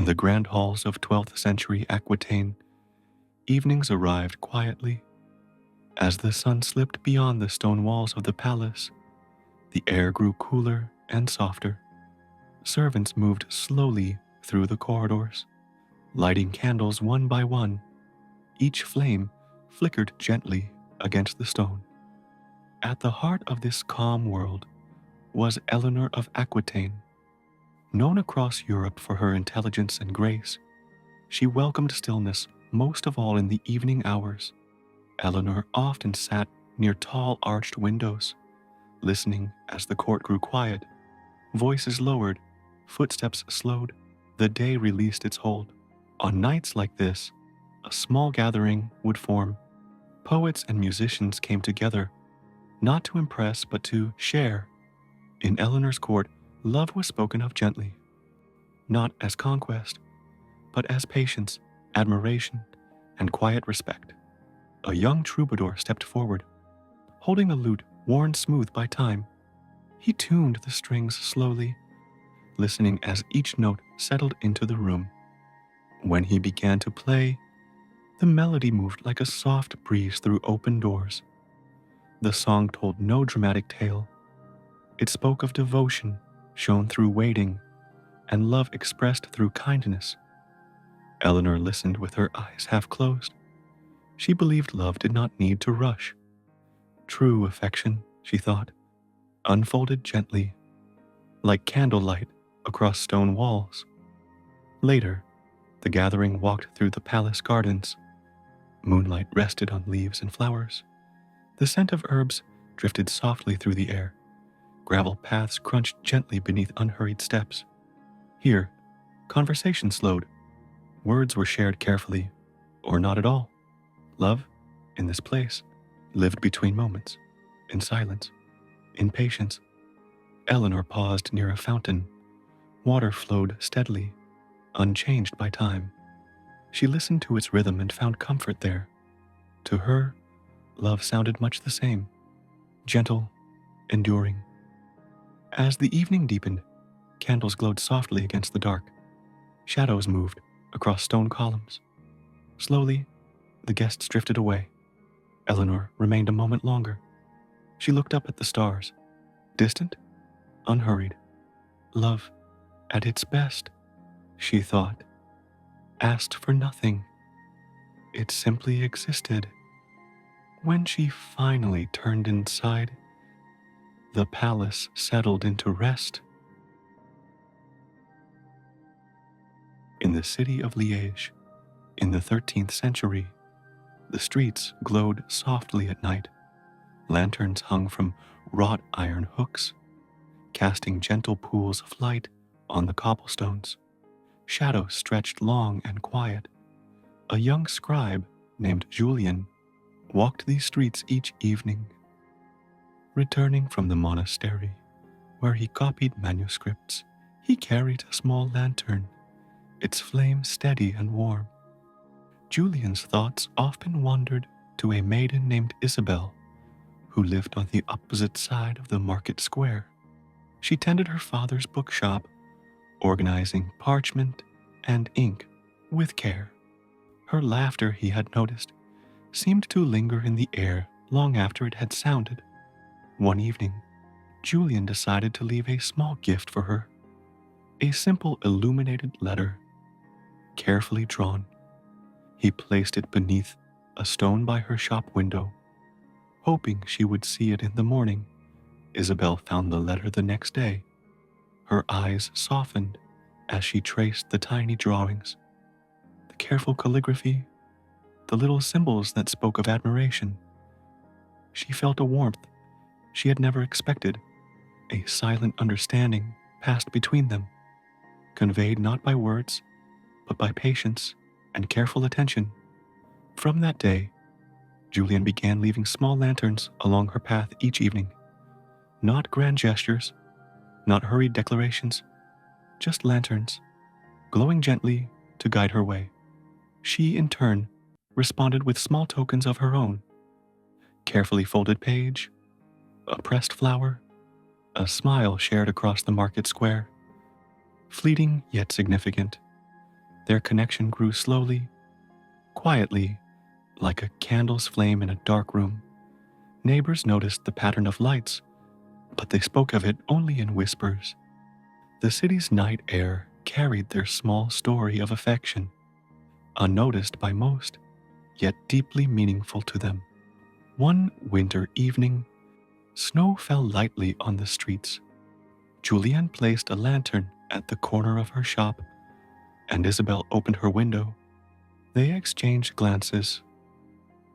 the grand halls of 12th century Aquitaine, evenings arrived quietly. As the sun slipped beyond the stone walls of the palace, the air grew cooler and softer. Servants moved slowly through the corridors, lighting candles one by one. Each flame flickered gently against the stone. At the heart of this calm world was Eleanor of Aquitaine. Known across Europe for her intelligence and grace, she welcomed stillness most of all in the evening hours. Eleanor often sat near tall arched windows, listening as the court grew quiet. Voices lowered, footsteps slowed, the day released its hold. On nights like this, a small gathering would form. Poets and musicians came together, not to impress but to share. In Eleanor's court, love was spoken of gently, not as conquest, but as patience, admiration, and quiet respect. A young troubadour stepped forward, holding a lute worn smooth by time. He tuned the strings slowly, listening as each note settled into the room. When he began to play, the melody moved like a soft breeze through open doors. The song told no dramatic tale. It spoke of devotion shown through waiting and love expressed through kindness. Eleanor listened with her eyes half closed. She believed love did not need to rush. True affection, she thought, unfolded gently, like candlelight across stone walls. Later, the gathering walked through the palace gardens. Moonlight rested on leaves and flowers. The scent of herbs drifted softly through the air. Gravel paths crunched gently beneath unhurried steps. Here, conversation slowed. Words were shared carefully, or not at all. Love, in this place, lived between moments, in silence, in patience. Eleanor paused near a fountain. Water flowed steadily, unchanged by time. She listened to its rhythm and found comfort there. To her, love sounded much the same, gentle, enduring. As the evening deepened, candles glowed softly against the dark. Shadows moved across stone columns. Slowly, the guests drifted away. Eleanor remained a moment longer. She looked up at the stars, distant, unhurried. Love, at its best, she thought, asked for nothing. It simply existed. When she finally turned inside, the palace settled into rest. In the city of Liège, in the 13th century, the streets glowed softly at night. Lanterns hung from wrought iron hooks, casting gentle pools of light on the cobblestones. Shadows stretched long and quiet. A young scribe named Julien walked these streets each evening. Returning from the monastery, where he copied manuscripts, he carried a small lantern, its flame steady and warm. Julian's thoughts often wandered to a maiden named Isabel, who lived on the opposite side of the market square. She tended her father's bookshop, organizing parchment and ink with care. Her laughter, he had noticed, seemed to linger in the air long after it had sounded. One evening, Julian decided to leave a small gift for her, a simple illuminated letter, carefully drawn. He placed it beneath a stone by her shop window, hoping she would see it in the morning. Isabel found the letter the next day. Her eyes softened as she traced the tiny drawings, the careful calligraphy, the little symbols that spoke of admiration. She felt a warmth she had never expected. A silent understanding passed between them, conveyed not by words, but by patience and careful attention. From that day, Julian began leaving small lanterns along her path each evening. Not grand gestures, not hurried declarations, just lanterns, glowing gently to guide her way. She, in turn, responded with small tokens of her own. Carefully folded page, a pressed flower, a smile shared across the market square. Fleeting yet significant, Their connection grew slowly, quietly, like a candle's flame in a dark room. Neighbors noticed the pattern of lights, but they spoke of it only in whispers. The city's night air carried their small story of affection, unnoticed by most, yet deeply meaningful to them. One winter evening, snow fell lightly on the streets. Julienne placed a lantern at the corner of her shop, and Isabel opened her window. They exchanged glances,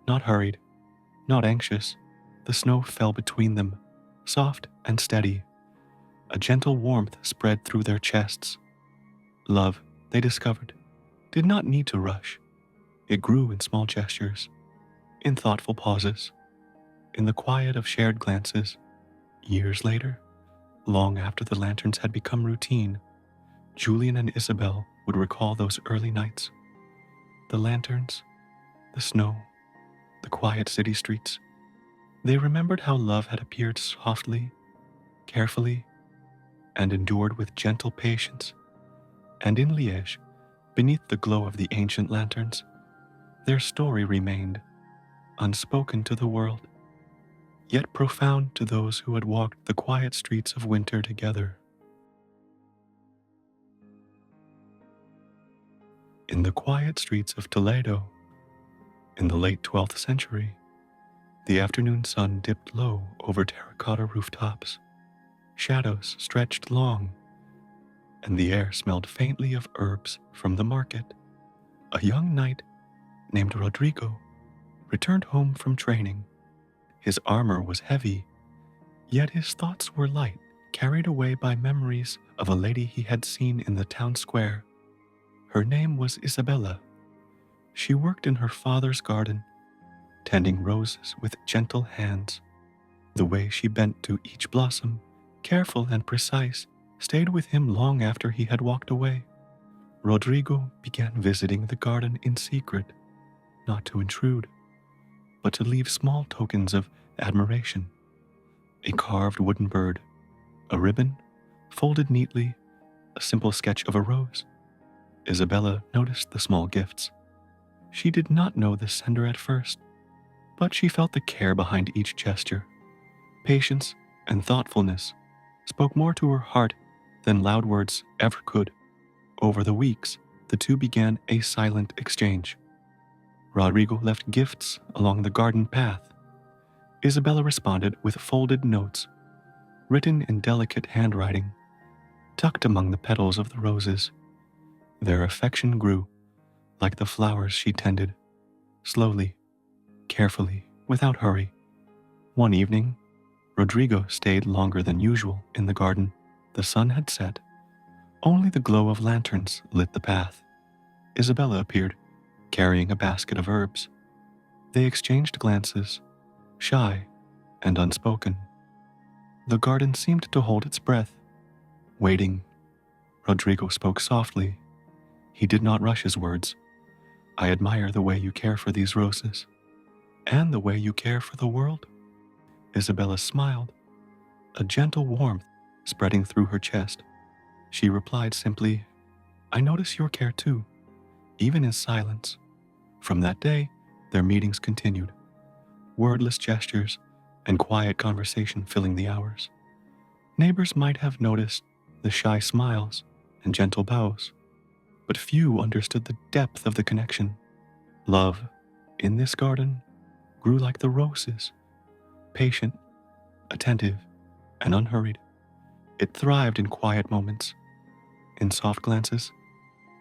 not hurried, not anxious. The snow fell between them, soft and steady. A gentle warmth spread through their chests. Love, they discovered, did not need to rush. It grew in small gestures, in thoughtful pauses, in the quiet of shared glances. Years later, long after the lanterns had become routine, Julian and Isabel would recall those early nights. The lanterns, the snow, the quiet city streets. They remembered how love had appeared softly, carefully, and endured with gentle patience. And in Liège, beneath the glow of the ancient lanterns, their story remained, unspoken to the world, yet profound to those who had walked the quiet streets of winter together. In the quiet streets of Toledo, in the late 12th century, the afternoon sun dipped low over terracotta rooftops. Shadows stretched long, and the air smelled faintly of herbs from the market. A young knight named Rodrigo returned home from training. His armor was heavy, yet his thoughts were light, carried away by memories of a lady he had seen in the town square. Her name was Isabella. She worked in her father's garden, tending roses with gentle hands. The way she bent to each blossom, careful and precise, stayed with him long after he had walked away. Rodrigo began visiting the garden in secret, not to intrude, but to leave small tokens of admiration. A carved wooden bird, a ribbon, folded neatly, a simple sketch of a rose. Isabella noticed the small gifts. She did not know the sender at first, but she felt the care behind each gesture. Patience and thoughtfulness spoke more to her heart than loud words ever could. Over the weeks, the two began a silent exchange. Rodrigo left gifts along the garden path. Isabella responded with folded notes, written in delicate handwriting, tucked among the petals of the roses. Their affection grew, like the flowers she tended, slowly, carefully, without hurry. One evening, Rodrigo stayed longer than usual in the garden. The sun had set. Only the glow of lanterns lit the path. Isabella appeared, carrying a basket of herbs. They exchanged glances, shy and unspoken. The garden seemed to hold its breath, waiting. Rodrigo spoke softly. He did not rush his words. I admire the way you care for these roses, and the way you care for the world. Isabella smiled, a gentle warmth spreading through her chest. She replied simply, I notice your care too, even in silence. From that day, their meetings continued, wordless gestures and quiet conversation filling the hours. Neighbors might have noticed the shy smiles and gentle bows, but few understood the depth of the connection. Love, in this garden, grew like the roses, patient, attentive, and unhurried. It thrived in quiet moments, in soft glances,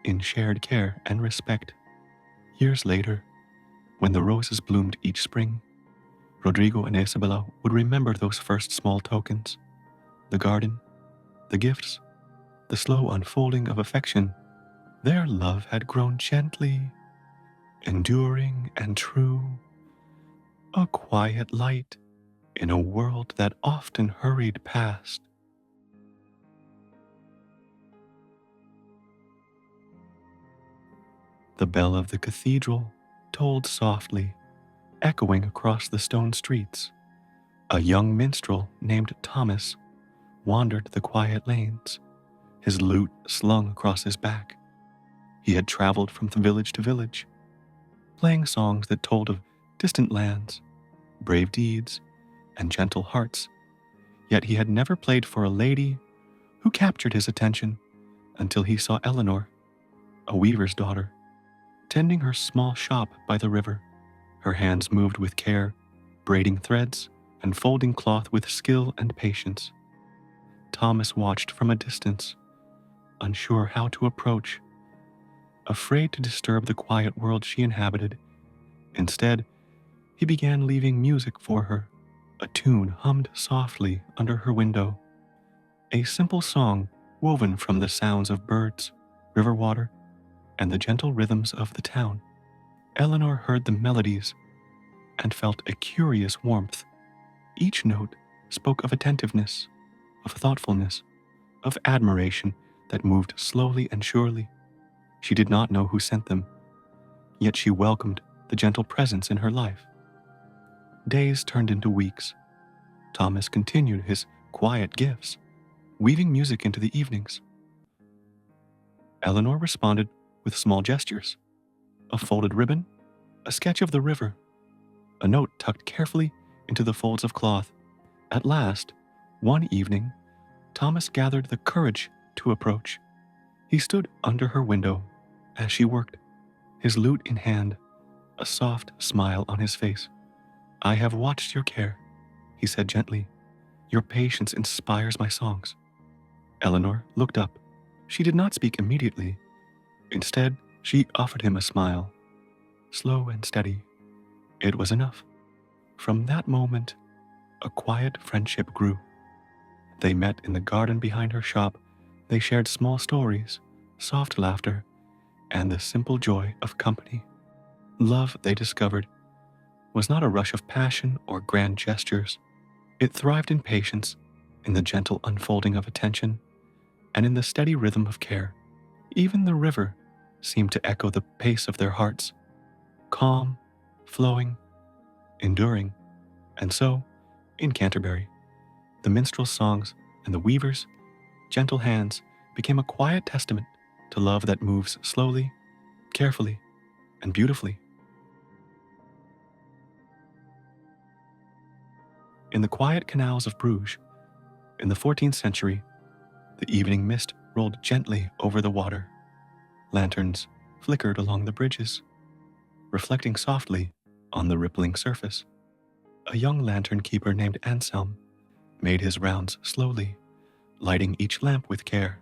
in shared care and respect. Years later, when the roses bloomed each spring, Rodrigo and Isabella would remember those first small tokens, the garden, the gifts, the slow unfolding of affection. Their love had grown gently, enduring and true, a quiet light in a world that often hurried past. The bell of the cathedral tolled softly, echoing across the stone streets. A young minstrel named Thomas wandered the quiet lanes, his lute slung across his back. He had traveled from village to village, playing songs that told of distant lands, brave deeds, and gentle hearts, yet he had never played for a lady who captured his attention until he saw Eleanor, a weaver's daughter, tending her small shop by the river. Her hands moved with care, braiding threads and folding cloth with skill and patience. Thomas watched from a distance, unsure how to approach, afraid to disturb the quiet world she inhabited. Instead, he began leaving music for her. A tune hummed softly under her window, a simple song woven from the sounds of birds, river water, and the gentle rhythms of the town. Eleanor heard the melodies and felt a curious warmth. Each note spoke of attentiveness, of thoughtfulness, of admiration that moved slowly and surely. She did not know who sent them, yet she welcomed the gentle presence in her life. Days turned into weeks. Thomas continued his quiet gifts, weaving music into the evenings. Eleanor responded with small gestures, a folded ribbon, a sketch of the river, a note tucked carefully into the folds of cloth. At last, one evening, Thomas gathered the courage to approach. He stood under her window as she worked, his lute in hand, a soft smile on his face. "I have watched your care," he said gently. "Your patience inspires my songs." Eleanor looked up. She did not speak immediately. Instead, she offered him a smile, slow and steady. It was enough. From that moment, a quiet friendship grew. They met in the garden behind her shop. They shared small stories, soft laughter, and the simple joy of company. Love, they discovered, was not a rush of passion or grand gestures. It thrived in patience, in the gentle unfolding of attention, and in the steady rhythm of care. Even the river seemed to echo the pace of their hearts, calm, flowing, enduring. And so, in Canterbury, the minstrel's songs and the weaver's gentle hands became a quiet testament to love that moves slowly, carefully, and beautifully. In the quiet canals of Bruges, in the 14th century, the evening mist rolled gently over the water. Lanterns flickered along the bridges, reflecting softly on the rippling surface. A young lantern keeper named Anselm made his rounds slowly, lighting each lamp with care.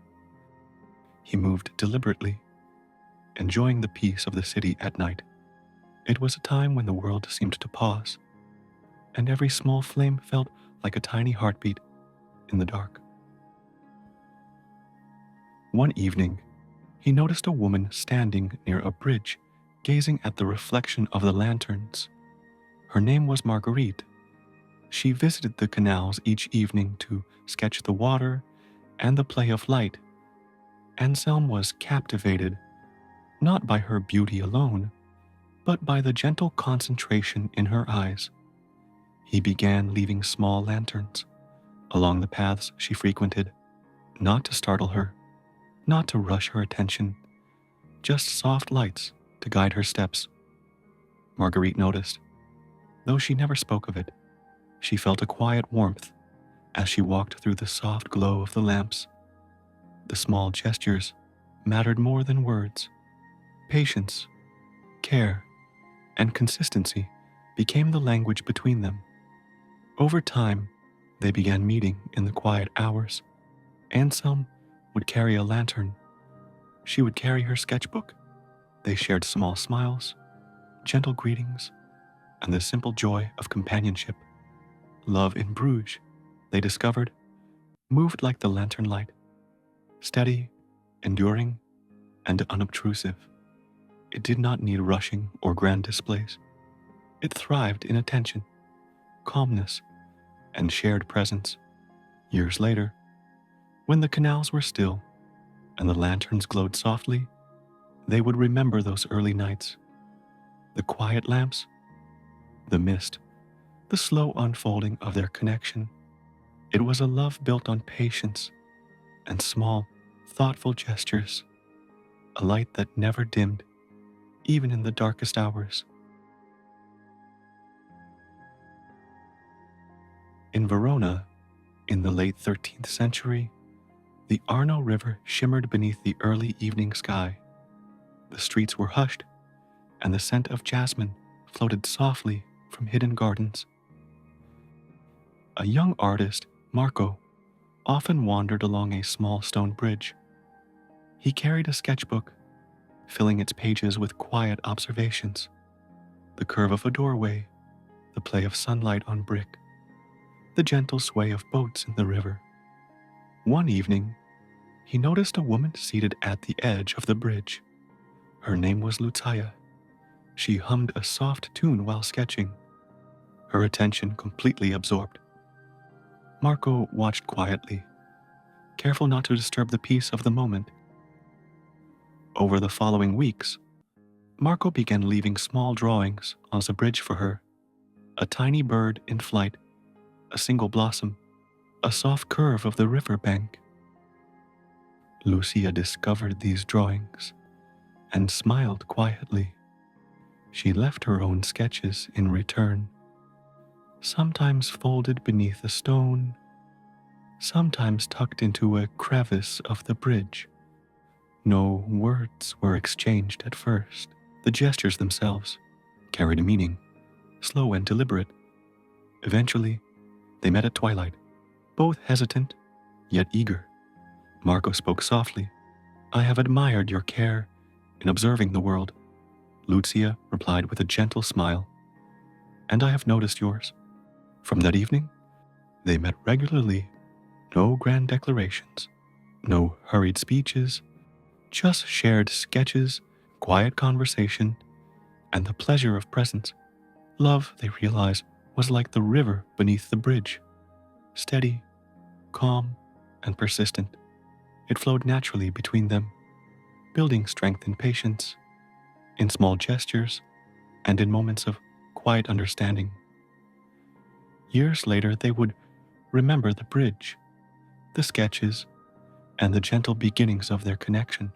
He moved deliberately, enjoying the peace of the city at night. It was a time when the world seemed to pause, and every small flame felt like a tiny heartbeat in the dark. One evening, he noticed a woman standing near a bridge, gazing at the reflection of the lanterns. Her name was Marguerite. She visited the canals each evening to sketch the water and the play of light. Anselm was captivated, not by her beauty alone, but by the gentle concentration in her eyes. He began leaving small lanterns along the paths she frequented, not to startle her, not to rush her attention, just soft lights to guide her steps. Marguerite noticed. Though she never spoke of it, she felt a quiet warmth as she walked through the soft glow of the lamps. The small gestures mattered more than words. Patience, care, and consistency became the language between them. Over time, they began meeting in the quiet hours. Anselm would carry a lantern. She would carry her sketchbook. They shared small smiles, gentle greetings, and the simple joy of companionship. Love in Bruges, they discovered, moved like the lantern light, steady, enduring, and unobtrusive. It did not need rushing or grand displays. It thrived in attention, calmness, and shared presence. Years later, when the canals were still and the lanterns glowed softly, they would remember those early nights, the quiet lamps, the mist, the slow unfolding of their connection. It was a love built on patience and small, thoughtful gestures, a light that never dimmed, even in the darkest hours. In Verona, in the late 13th century, the Arno River shimmered beneath the early evening sky. The streets were hushed, and the scent of jasmine floated softly from hidden gardens. A young artist, Marco, often wandered along a small stone bridge. He carried a sketchbook, filling its pages with quiet observations: the curve of a doorway, the play of sunlight on brick, the gentle sway of boats in the river. One evening, he noticed a woman seated at the edge of the bridge. Her name was Lucia. She hummed a soft tune while sketching, her attention completely absorbed. Marco watched quietly, careful not to disturb the peace of the moment. Over the following weeks, Marco began leaving small drawings on the bridge for her: a tiny bird in flight, a single blossom, a soft curve of the river bank. Lucia discovered these drawings and smiled quietly. She left her own sketches in return, sometimes folded beneath a stone, sometimes tucked into a crevice of the bridge. No words were exchanged at first. The gestures themselves carried a meaning, slow and deliberate. Eventually, they met at twilight, both hesitant, yet eager. Marco spoke softly. "I have admired your care in observing the world." Lucia replied with a gentle smile. "And I have noticed yours." From that evening, they met regularly. No grand declarations, no hurried speeches, just shared sketches, quiet conversation, and the pleasure of presence. Love, they realized, was like the river beneath the bridge, steady, calm, and persistent. It flowed naturally between them, building strength in patience, in small gestures, and in moments of quiet understanding. Years later, they would remember the bridge, the sketches, and the gentle beginnings of their connection.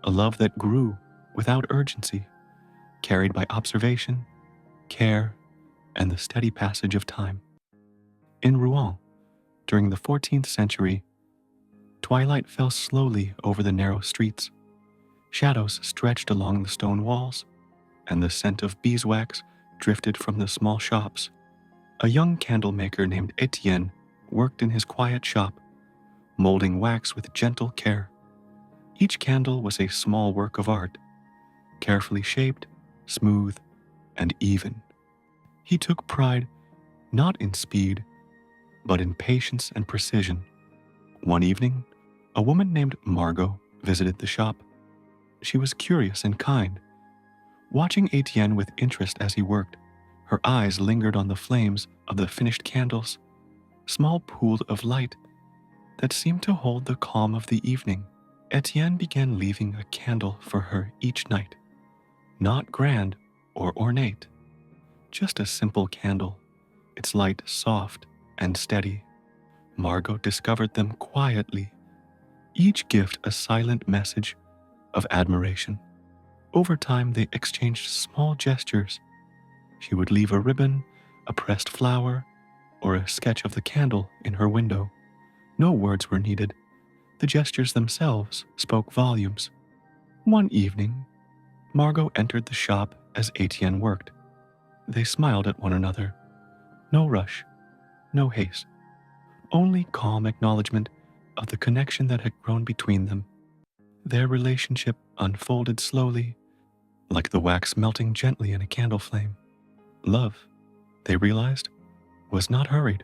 A love that grew without urgency, carried by observation, care, and the steady passage of time. In Rouen, during the 14th century, twilight fell slowly over the narrow streets. Shadows stretched along the stone walls, and the scent of beeswax drifted from the small shops. A young candle maker named Etienne worked in his quiet shop, molding wax with gentle care. Each candle was a small work of art, carefully shaped, smooth, and even. He took pride not in speed, but in patience and precision. One evening, a woman named Margot visited the shop. She was curious and kind. Watching Etienne with interest as he worked, her eyes lingered on the flames of the finished candles, small pools of light that seemed to hold the calm of the evening. Etienne began leaving a candle for her each night, not grand or ornate, just a simple candle, its light soft and steady. Margot discovered them quietly, each gift a silent message of admiration. Over time, they exchanged small gestures. She would leave a ribbon, a pressed flower, or a sketch of the candle in her window. No words were needed. The gestures themselves spoke volumes. One evening, Margot entered the shop as Etienne worked. They smiled at one another. No rush, no haste, only calm acknowledgement of the connection that had grown between them. Their relationship unfolded slowly, like the wax melting gently in a candle flame. Love, they realized, was not hurried.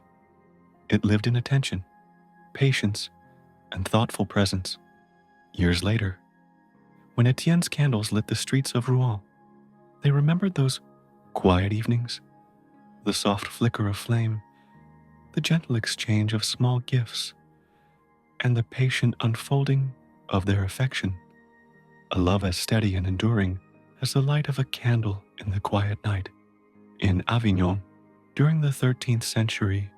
It lived in attention, patience, and thoughtful presence. Years later, when Etienne's candles lit the streets of Rouen, they remembered those quiet evenings, the soft flicker of flame, the gentle exchange of small gifts, and the patient unfolding of their affection. A love as steady and enduring as the light of a candle in the quiet night. In Avignon, during the 13th century,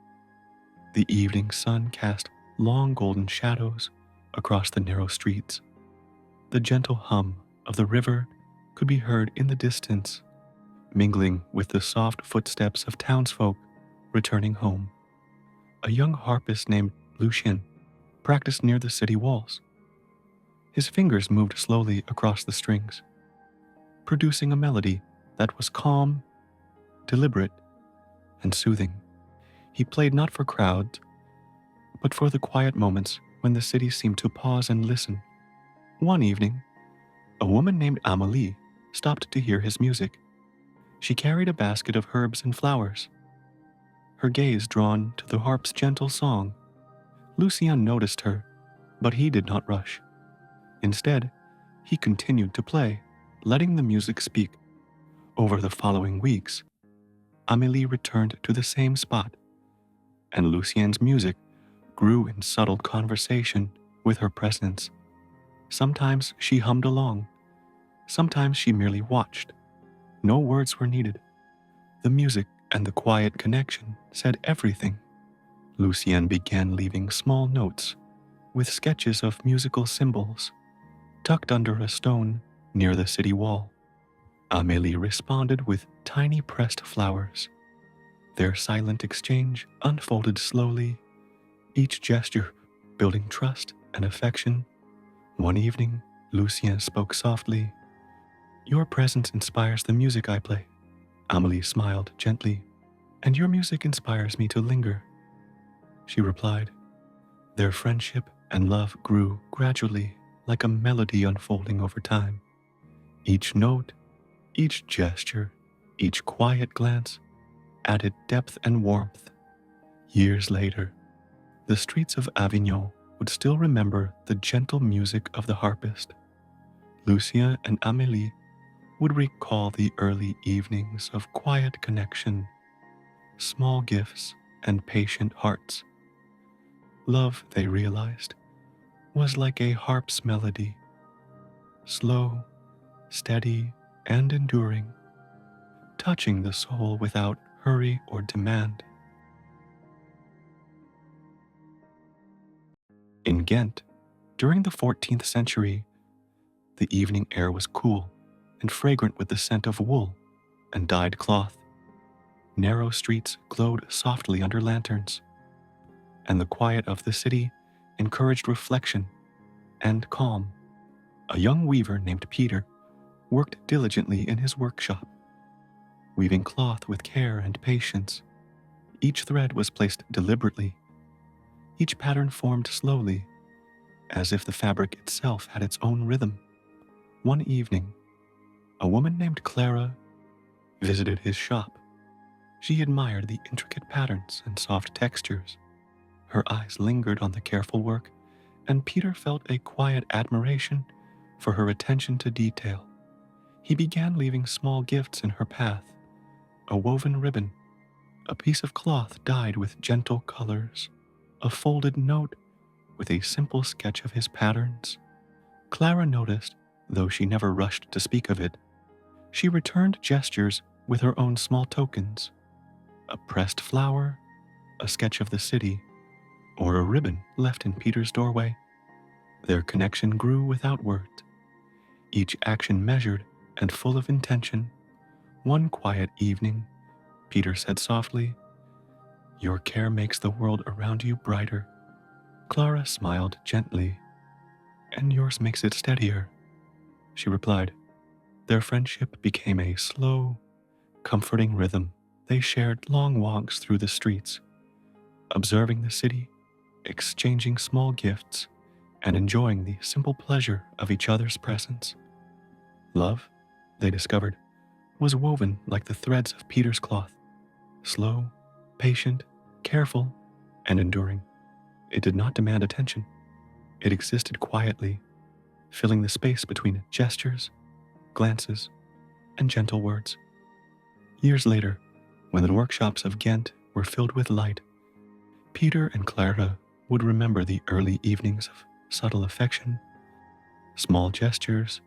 the evening sun cast long golden shadows across the narrow streets. The gentle hum of the river could be heard in the distance, mingling with the soft footsteps of townsfolk returning home. A young harpist named Lucien practiced near the city walls. His fingers moved slowly across the strings, producing a melody that was calm, deliberate, and soothing. He played not for crowds, but for the quiet moments when the city seemed to pause and listen. One evening, a woman named Amélie stopped to hear his music. She carried a basket of herbs and flowers, her gaze drawn to the harp's gentle song. Lucien noticed her, but he did not rush. Instead, he continued to play, letting the music speak. Over the following weeks, Amélie returned to the same spot, and Lucien's music grew in subtle conversation with her presence. Sometimes she hummed along, sometimes she merely watched. No words were needed. The music and the quiet connection said everything. Lucien began leaving small notes with sketches of musical symbols tucked under a stone near the city wall. Amélie responded with tiny pressed flowers. Their silent exchange unfolded slowly, each gesture building trust and affection. One evening, Lucien spoke softly. "Your presence inspires the music I play." Amélie smiled gently. "And your music inspires me to linger," she replied. Their friendship and love grew gradually, like a melody unfolding over time. Each note, each gesture, each quiet glance added depth and warmth. Years later, the streets of Avignon would still remember the gentle music of the harpist. Lucien and Amélie would recall the early evenings of quiet connection, small gifts, and patient hearts. Love, they realized, was like a harp's melody, slow, steady, and enduring, touching the soul without hurry or demand. In Ghent, during the 14th century, the evening air was cool and fragrant with the scent of wool and dyed cloth. Narrow streets glowed softly under lanterns, and the quiet of the city encouraged reflection and calm. A young weaver named Peter worked diligently in his workshop, weaving cloth with care and patience. Each thread was placed deliberately, each pattern formed slowly, as if the fabric itself had its own rhythm. One evening, a woman named Clara visited his shop. She admired the intricate patterns and soft textures. Her eyes lingered on the careful work, and Peter felt a quiet admiration for her attention to detail. He began leaving small gifts in her path: a woven ribbon, a piece of cloth dyed with gentle colors, a folded note with a simple sketch of his patterns. Clara noticed, though she never rushed to speak of it. She returned gestures with her own small tokens: a pressed flower, a sketch of the city, or a ribbon left in Peter's doorway. Their connection grew without words, each action measured and full of intention. One quiet evening, Peter said softly, "Your care makes the world around you brighter." Clara smiled gently. "And yours makes it steadier," she replied. Their friendship became a slow, comforting rhythm. They shared long walks through the streets, observing the city, exchanging small gifts, and enjoying the simple pleasure of each other's presence. Love, they discovered, was woven like the threads of Peter's cloth, slow, patient, careful, and enduring. It did not demand attention. It existed quietly, filling the space between gestures, glances, and gentle words. Years later, when the workshops of Ghent were filled with light, Peter and Clara would remember the early evenings of subtle affection, small gestures,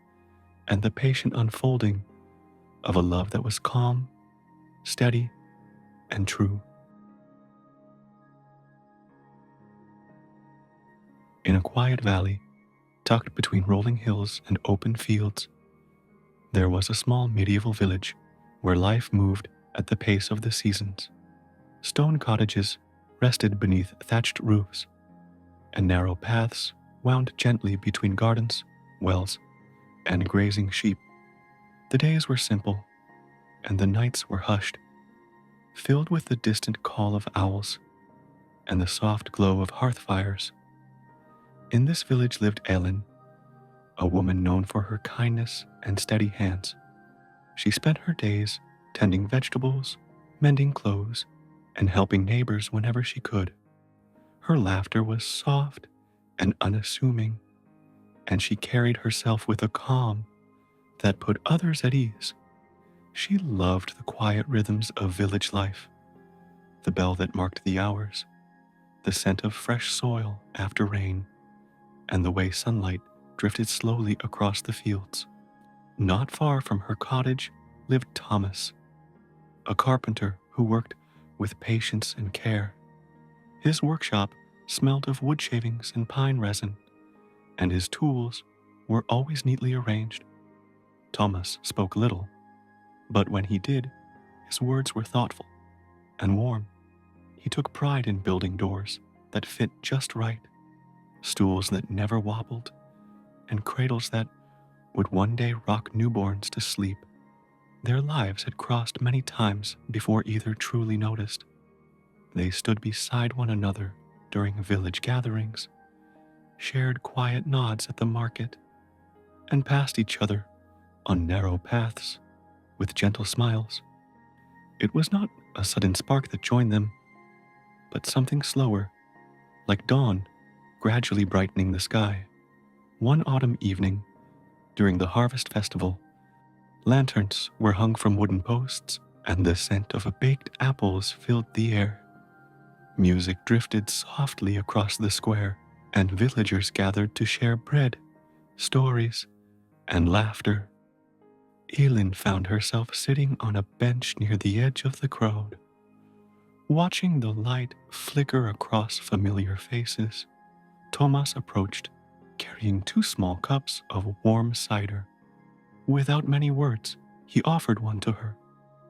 and the patient unfolding of a love that was calm, steady, and true. In a quiet valley, Tucked between rolling hills and open fields, there was a small medieval village where life moved at the pace of the seasons. Stone cottages rested beneath thatched roofs, and narrow paths wound gently between gardens, wells, and grazing sheep. The days were simple, and the nights were hushed, filled with the distant call of owls and the soft glow of hearth fires. In this village lived Ellen, a woman known for her kindness and steady hands. She spent her days tending vegetables, mending clothes, and helping neighbors whenever she could. Her laughter was soft and unassuming, and she carried herself with a calm that put others at ease. She loved the quiet rhythms of village life, the bell that marked the hours, the scent of fresh soil after rain, and the way sunlight drifted slowly across the fields. Not far from her cottage lived Thomas, a carpenter who worked with patience and care. His workshop smelled of wood shavings and pine resin, and his tools were always neatly arranged. Thomas spoke little, but when he did, his words were thoughtful and warm. He took pride in building doors that fit just right, stools that never wobbled, and cradles that would one day rock newborns to sleep. Their lives had crossed many times before either truly noticed. They stood beside one another during village gatherings, shared quiet nods at the market, and passed each other on narrow paths with gentle smiles. It was not a sudden spark that joined them, but something slower, like dawn gradually brightening the sky. One autumn evening, during the harvest festival, lanterns were hung from wooden posts, and the scent of baked apples filled the air. Music drifted softly across the square, and villagers gathered to share bread, stories, and laughter. Elin found herself sitting on a bench near the edge of the crowd, watching the light flicker across familiar faces. Thomas approached, carrying 2 small cups of warm cider. Without many words, he offered one to her.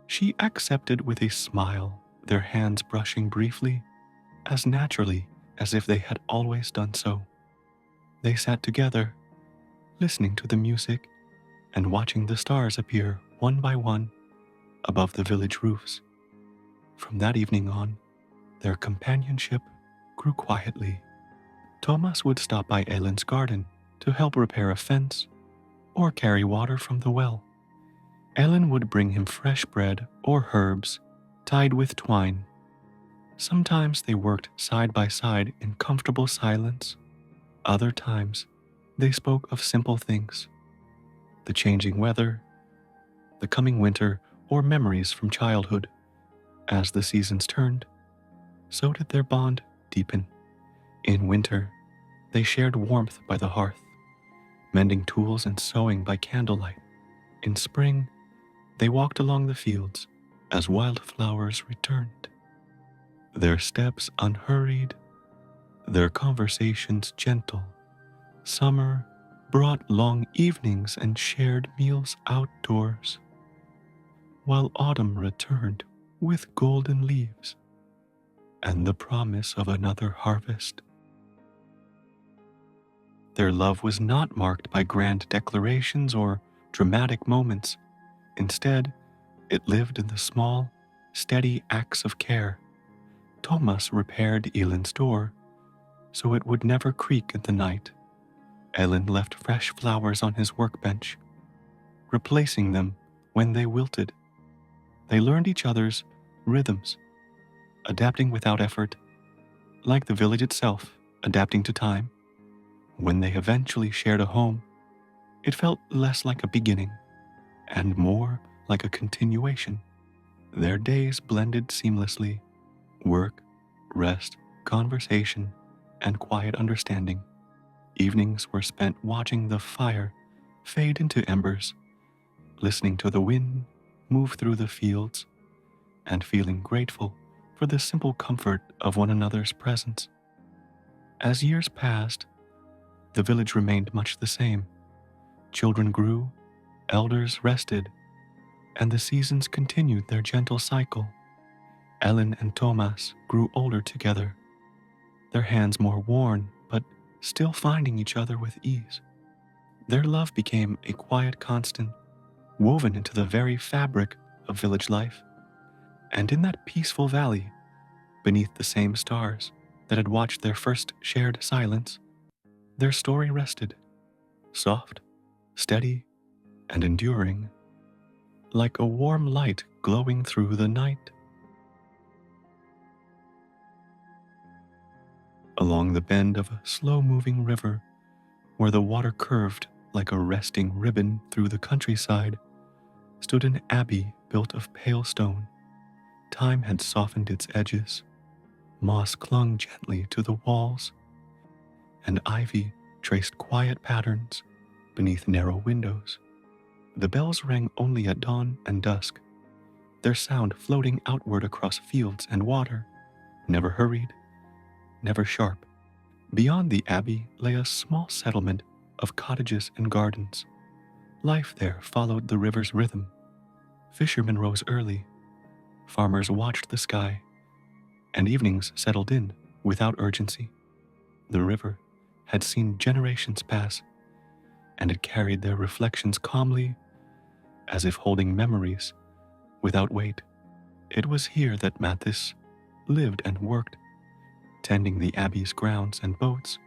She accepted with a smile, their hands brushing briefly, as naturally as if they had always done so. They sat together, listening to the music and watching the stars appear one by one above the village roofs. From that evening on, their companionship grew quietly. Thomas would stop by Ellen's garden to help repair a fence or carry water from the well. Ellen would bring him fresh bread or herbs tied with twine. Sometimes they worked side by side in comfortable silence. Other times, they spoke of simple things: the changing weather, the coming winter, or memories from childhood. As the seasons turned, so did their bond deepen. In winter, they shared warmth by the hearth, mending tools and sewing by candlelight. In spring, they walked along the fields as wildflowers returned, their steps unhurried, their conversations gentle. Summer brought long evenings and shared meals outdoors, while autumn returned with golden leaves and the promise of another harvest. Their love was not marked by grand declarations or dramatic moments. Instead, it lived in the small, steady acts of care. Thomas repaired Ellen's door so it would never creak in the night. Ellen left fresh flowers on his workbench, replacing them when they wilted. They learned each other's rhythms, adapting without effort, like the village itself adapting to time. When they eventually shared a home, it felt less like a beginning and more like a continuation. Their days blended seamlessly: work, rest, conversation, and quiet understanding. Evenings were spent watching the fire fade into embers, listening to the wind move through the fields, and feeling grateful for the simple comfort of one another's presence. As years passed, The village remained much the same. Children grew, elders rested, and the seasons continued their gentle cycle. Ellen and Thomas grew older together, their hands more worn, but still finding each other with ease. Their love became a quiet constant, woven into the very fabric of village life. And in that peaceful valley, beneath the same stars that had watched their first shared silence, their story rested, soft, steady, and enduring, like a warm light glowing through the night. Along the bend of a slow-moving river, where the water curved like a resting ribbon through the countryside, stood an abbey built of pale stone. Time had softened its edges. Moss clung gently to the walls, and ivy traced quiet patterns beneath narrow windows. The bells rang only at dawn and dusk, their sound floating outward across fields and water, never hurried, never sharp. Beyond the abbey lay a small settlement of cottages and gardens. Life there followed the river's rhythm. Fishermen rose early, farmers watched the sky, and evenings settled in without urgency. The river had seen generations pass, and it carried their reflections calmly, as if holding memories without weight. It was here that Mathis lived and worked, tending the abbey's grounds and boats.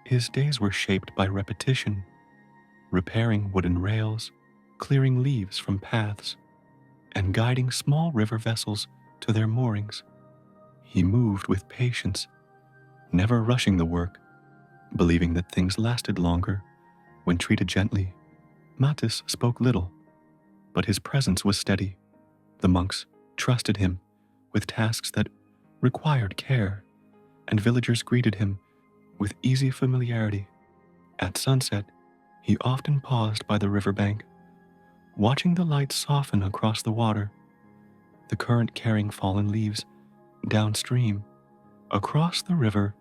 His days were shaped by repetition, repairing wooden rails, clearing leaves from paths, and guiding small river vessels to their moorings. He moved with patience, never rushing the work, believing that things lasted longer when treated gently. Mathis spoke little, but his presence was steady. The monks trusted him with tasks that required care, and villagers greeted him with easy familiarity. At sunset, he often paused by the riverbank, watching the light soften across the water, the current carrying fallen leaves downstream. Across the river,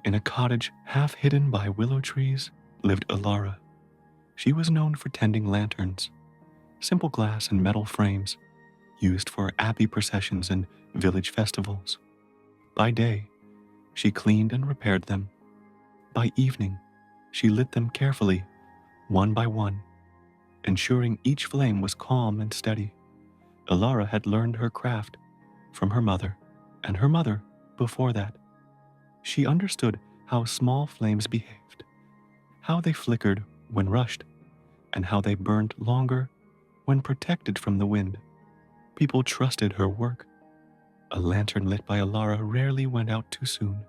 in a cottage half hidden by willow trees, lived Alara. She was known for tending lanterns, simple glass and metal frames used for abbey processions and village festivals. By day, she cleaned and repaired them. By evening, she lit them carefully, one by one, ensuring each flame was calm and steady. Alara had learned her craft from her mother, and her mother before that. She understood how small flames behaved, how they flickered when rushed, and how they burned longer when protected from the wind. People trusted her work. A lantern lit by Alara rarely went out too soon.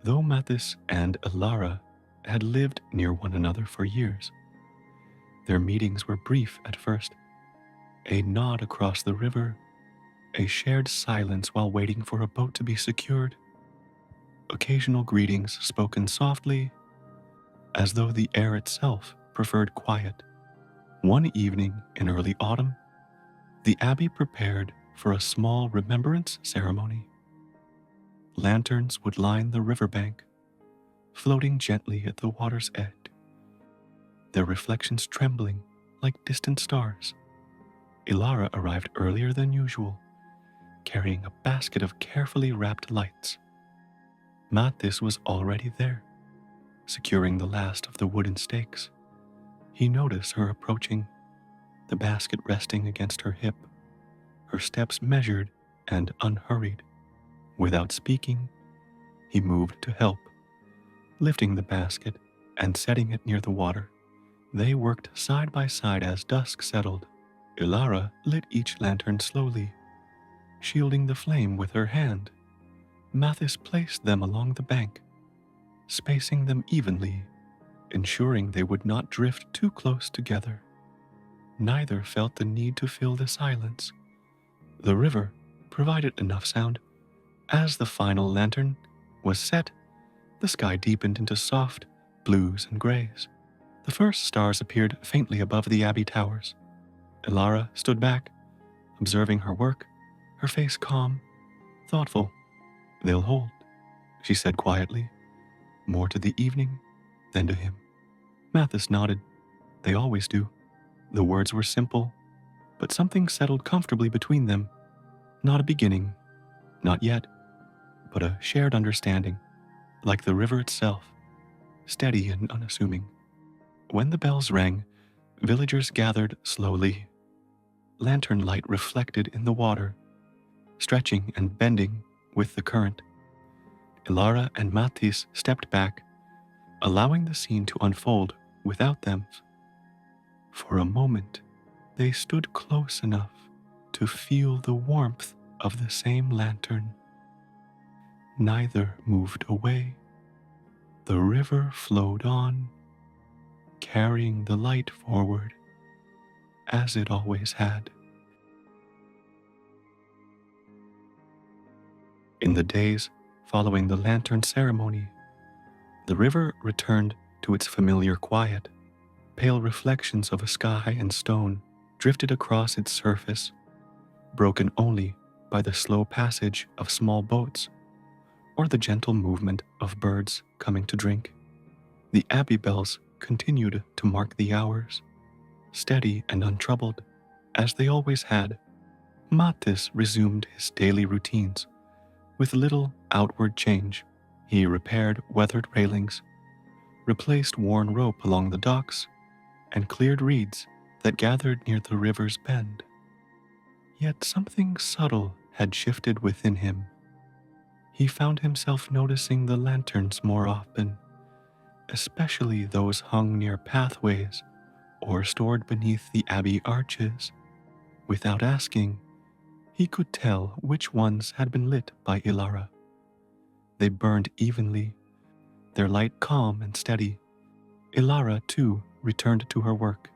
Though Mathis and Alara had lived near one another for years, their meetings were brief at first. A nod across the river, a shared silence while waiting for a boat to be secured, occasional greetings spoken softly, as though the air itself preferred quiet. One evening in early autumn, the abbey prepared for a small remembrance ceremony. Lanterns would line the riverbank, floating gently at the water's edge, their reflections trembling like distant stars. Alara arrived earlier than usual, carrying a basket of carefully wrapped lights. Mathis was already there, securing the last of the wooden stakes. He noticed her approaching, the basket resting against her hip, her steps measured and unhurried. Without speaking, he moved to help, lifting the basket and setting it near the water. They worked side by side as dusk settled. Alara lit each lantern slowly, shielding the flame with her hand. Mathis placed them along the bank, spacing them evenly, ensuring they would not drift too close together. Neither felt the need to fill the silence. The river provided enough sound. As the final lantern was set, the sky deepened into soft blues and grays. The first stars appeared faintly above the abbey towers. Alara stood back, observing her work, her face calm, thoughtful. "They'll hold," she said quietly. "More to the evening, then to him. Mathis nodded. They always do. The words were simple, but something settled comfortably between them. Not a beginning, not yet, but a shared understanding, like the river itself, steady and unassuming. When the bells rang, villagers gathered slowly. Lantern light reflected in the water, stretching and bending with the current. Ilara and Mathis stepped back, allowing the scene to unfold without them. For a moment, they stood close enough to feel the warmth of the same lantern. Neither moved away. The river flowed on, carrying the light forward, as it always had. In the days following the lantern ceremony, the river returned to its familiar quiet. Pale reflections of a sky and stone drifted across its surface, broken only by the slow passage of small boats or the gentle movement of birds coming to drink. The abbey bells continued to mark the hours, steady and untroubled, as they always had. Mathis resumed his daily routines with little outward change. He repaired weathered railings, replaced worn rope along the docks, and cleared reeds that gathered near the river's bend. Yet something subtle had shifted within him. He found himself noticing the lanterns more often, especially those hung near pathways or stored beneath the abbey arches. Without asking, he could tell which ones had been lit by Ilara. They burned evenly, their light calm and steady. Ilara, too, returned to her work.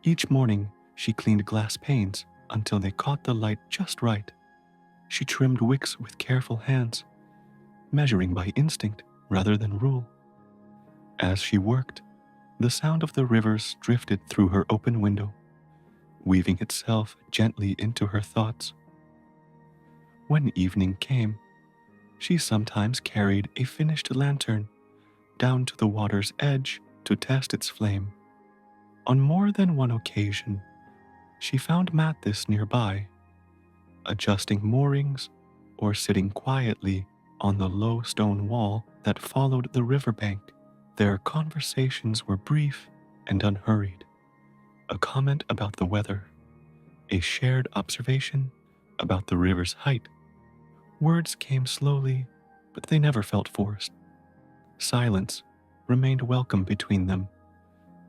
Each morning, she cleaned glass panes until they caught the light just right. She trimmed wicks with careful hands, measuring by instinct rather than rule. As she worked, the sound of the rivers drifted through her open window, weaving itself gently into her thoughts. When evening came, she sometimes carried a finished lantern down to the water's edge to test its flame. On more than one occasion, she found Mathis nearby, adjusting moorings or sitting quietly on the low stone wall that followed the riverbank. Their conversations were brief and unhurried. A comment about the weather, a shared observation about the river's height. Words came slowly, but they never felt forced. Silence remained welcome between them,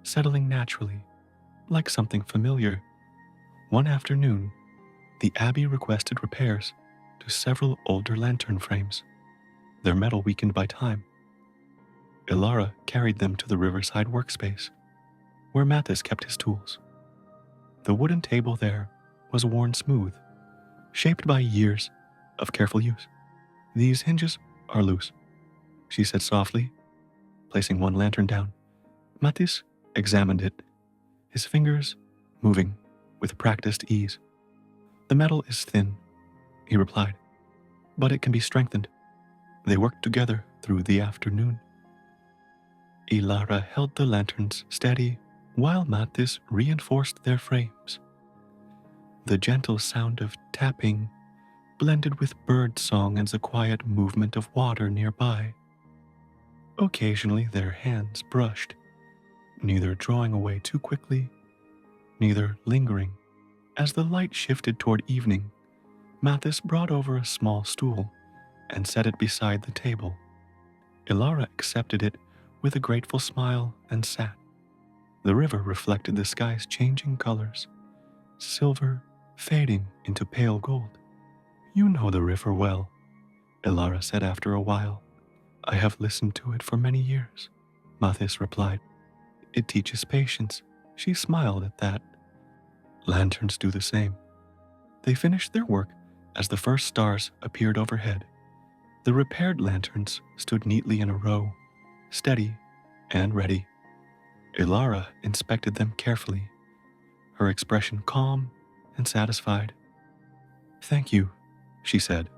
settling naturally, like something familiar. One afternoon, the abbey requested repairs to several older lantern frames, their metal weakened by time. Ilara carried them to the riverside workspace, where Mathis kept his tools. The wooden table there was worn smooth, shaped by years of careful use. "These hinges are loose," she said softly, placing one lantern down. Mathis examined it, his fingers moving with practiced ease. "The metal is thin," he replied, "but it can be strengthened." They worked together through the afternoon. Ilara held the lanterns steady while Mathis reinforced their frames. The gentle sound of tapping blended with bird song and the quiet movement of water nearby. Occasionally their hands brushed, neither drawing away too quickly, neither lingering. As the light shifted toward evening, Mathis brought over a small stool and set it beside the table. Ilara accepted it with a grateful smile and sat. The river reflected the sky's changing colors, silver fading into pale gold. "You know the river well," Ilara said after a while. "I have listened to it for many years," Mathis replied. "It teaches patience." She smiled at that. Lanterns do the same. They finished their work as the first stars appeared overhead. The repaired lanterns stood neatly in a row, steady and ready. Ilara inspected them carefully, her expression calm and satisfied. "Thank you," she said.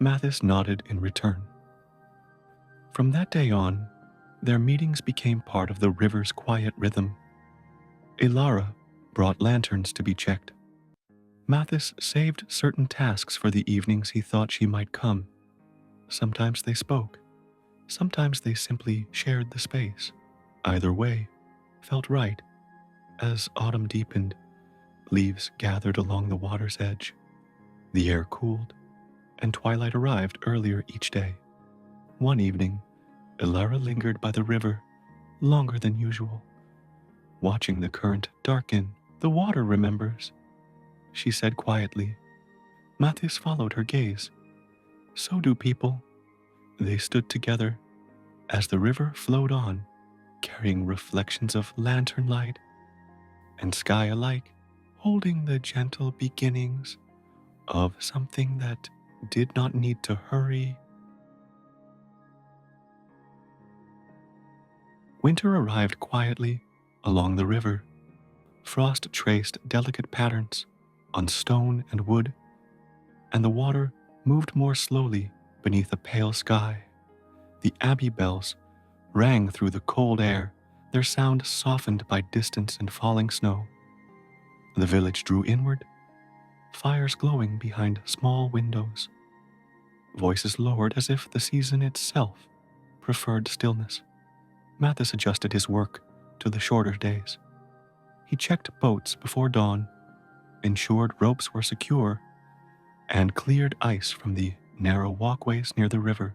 Mathis nodded in return. From that day on, Their meetings became part of the river's quiet rhythm. Ilara brought lanterns to be checked. Mathis saved certain tasks for the evenings he thought she might come. Sometimes they spoke. Sometimes they simply shared the space. Either way felt right. As autumn deepened, leaves gathered along the water's edge. The air cooled, and twilight arrived earlier each day. One evening, Ilara lingered by the river longer than usual, watching the current darken. The water remembers, she said quietly. Mathis followed her gaze. So do people. They stood together as the river flowed on, carrying reflections of lantern light and sky alike, holding the gentle beginnings of something that did not need to hurry. Winter arrived quietly along the river. Frost traced delicate patterns on stone and wood, and the water moved more slowly beneath a pale sky. The abbey bells rang through the cold air, their sound softened by distance and falling snow. The village drew inward, fires glowing behind small windows. Voices lowered as if the season itself preferred stillness. Mathis adjusted his work to the shorter days. He checked boats before dawn, ensured ropes were secure, and cleared ice from the narrow walkways near the river.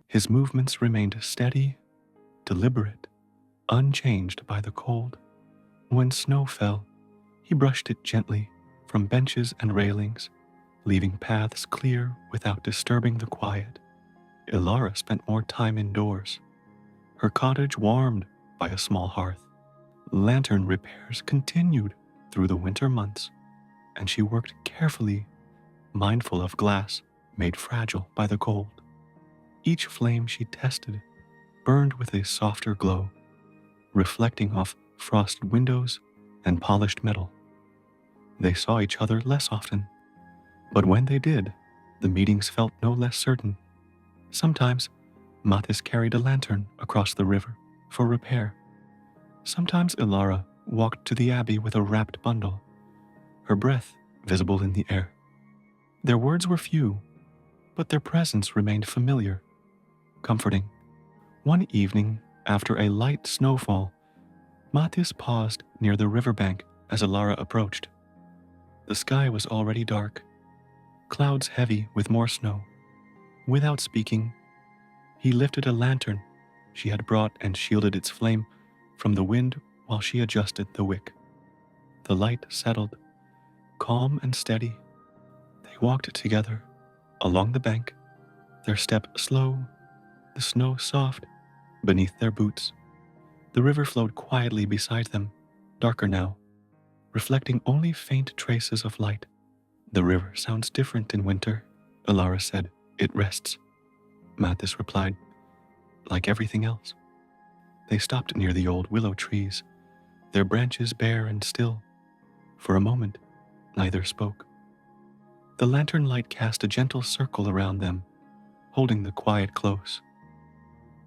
His movements remained steady, deliberate, unchanged by the cold. When snow fell, he brushed it gently from benches and railings, leaving paths clear without disturbing the quiet. Ilara spent more time indoors, her cottage warmed by a small hearth. Lantern repairs continued through the winter months, and she worked carefully, mindful of glass made fragile by the cold. Each flame she tested burned with a softer glow, reflecting off frosted windows and polished metal. They saw each other less often, but when they did, the meetings felt no less certain. Sometimes, Mathis carried a lantern across the river for repair. Sometimes Ilara walked to the abbey with a wrapped bundle, her breath visible in the air. Their words were few, but their presence remained familiar, comforting. One evening, after a light snowfall, Mathis paused near the riverbank as Ilara approached. The sky was already dark, clouds heavy with more snow. Without speaking, he lifted a lantern she had brought and shielded its flame from the wind while she adjusted the wick. The light settled, calm and steady. They walked together along the bank, their step slow, the snow soft beneath their boots. The river flowed quietly beside them, darker now, reflecting only faint traces of light. The river sounds different in winter, Ilara said. It rests. Mathis replied, like everything else. They stopped near the old willow trees, their branches bare and still. For a moment, neither spoke. The lantern light cast a gentle circle around them, holding the quiet close.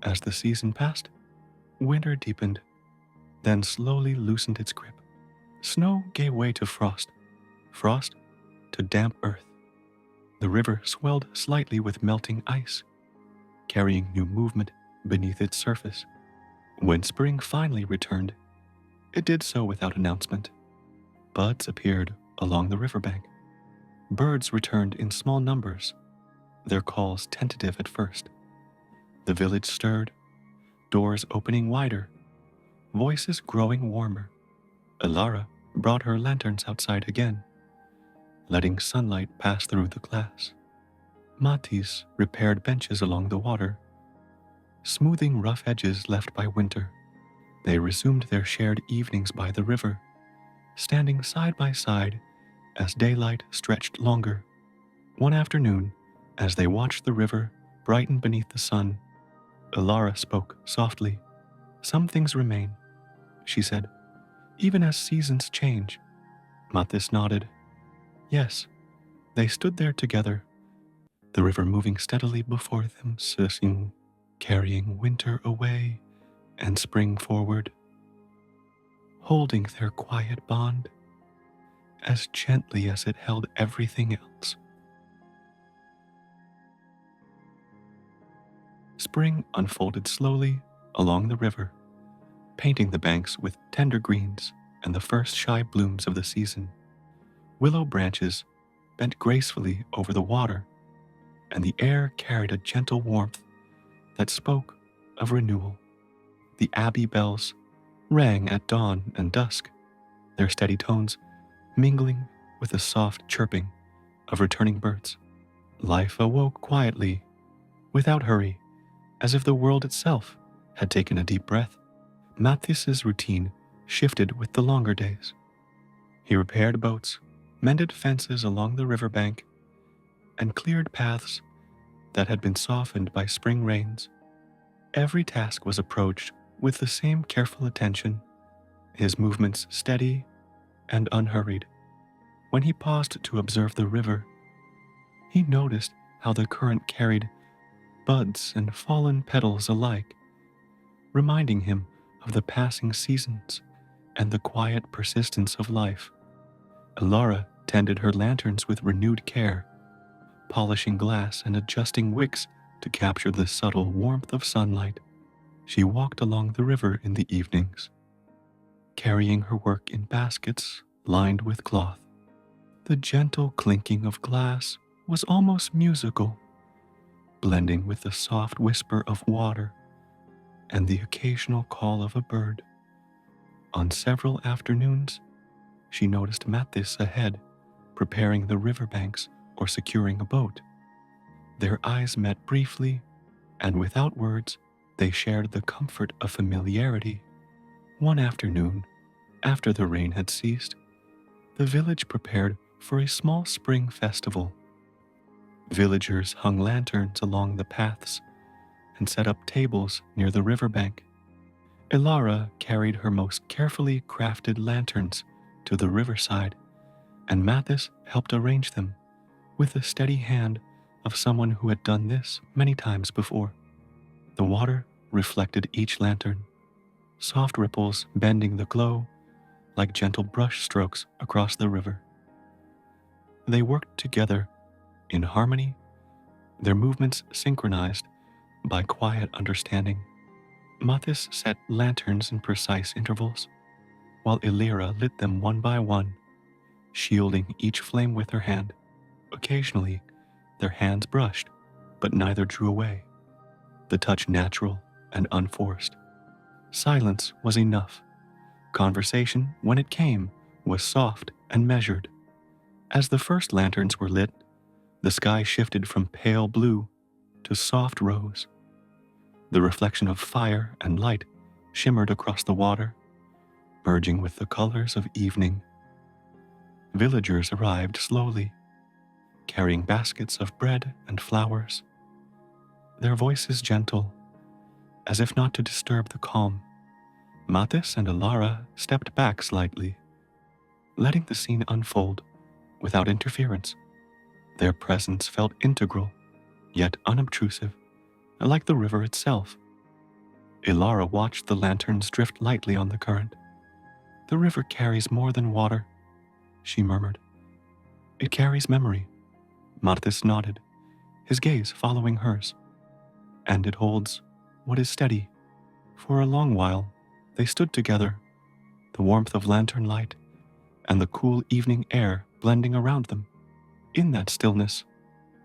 As the season passed, winter deepened, then slowly loosened its grip. Snow gave way to frost, frost to damp earth. The river swelled slightly with melting ice, carrying new movement beneath its surface. When spring finally returned, it did so without announcement. Buds appeared along the riverbank. Birds returned in small numbers, their calls tentative at first. The village stirred, doors opening wider, voices growing warmer. Ilara brought her lanterns outside again, letting sunlight pass through the glass. Mathis repaired benches along the water, smoothing rough edges left by winter. They resumed their shared evenings by the river, standing side by side as daylight stretched longer. One afternoon, as they watched the river brighten beneath the sun, Ilara spoke softly. Some things remain, she said, even as seasons change. Mathis nodded. Yes, they stood there together, the river moving steadily before them, carrying winter away and spring forward, holding their quiet bond as gently as it held everything else. Spring unfolded slowly along the river, painting the banks with tender greens and the first shy blooms of the season. Willow branches bent gracefully over the water, and the air carried a gentle warmth that spoke of renewal. The abbey bells rang at dawn and dusk, their steady tones mingling with the soft chirping of returning birds. Life awoke quietly, without hurry, as if the world itself had taken a deep breath. Matthis's routine shifted with the longer days. He repaired boats, mended fences along the riverbank, and cleared paths that had been softened by spring rains. Every task was approached with the same careful attention, his movements steady and unhurried. When he paused to observe the river, he noticed how the current carried buds and fallen petals alike, reminding him of the passing seasons and the quiet persistence of life. Elara tended her lanterns with renewed care, polishing glass and adjusting wicks to capture the subtle warmth of sunlight. She walked along the river in the evenings, carrying her work in baskets lined with cloth. The gentle clinking of glass was almost musical, blending with the soft whisper of water and the occasional call of a bird. On several afternoons, she noticed Matthis ahead, preparing the riverbanks or securing a boat. Their eyes met briefly, and without words, they shared the comfort of familiarity. One afternoon, after the rain had ceased, the village prepared for a small spring festival. Villagers hung lanterns along the paths and set up tables near the riverbank. Elara carried her most carefully crafted lanterns to the riverside, and Matthis helped arrange them with the steady hand of someone who had done this many times before. The water reflected each lantern, soft ripples bending the glow like gentle brush strokes across the river. They worked together in harmony, their movements synchronized by quiet understanding. Matthis set lanterns in precise intervals, while Elara lit them one by one, shielding each flame with her hand. Occasionally, their hands brushed, but neither drew away, the touch natural and unforced. Silence was enough. Conversation, when it came, was soft and measured. As the first lanterns were lit, the sky shifted from pale blue to soft rose. The reflection of fire and light shimmered across the water, merging with the colors of evening. Villagers arrived slowly, carrying baskets of bread and flowers, their voices gentle, as if not to disturb the calm. Matthis and Elara stepped back slightly, letting the scene unfold without interference. Their presence felt integral, yet unobtrusive, like the river itself. Elara watched the lanterns drift lightly on the current. "The river carries more than water," she murmured. "It carries memory." Matthis nodded, his gaze following hers. "And it holds what is steady." For a long while, they stood together, the warmth of lantern light and the cool evening air blending around them. In that stillness,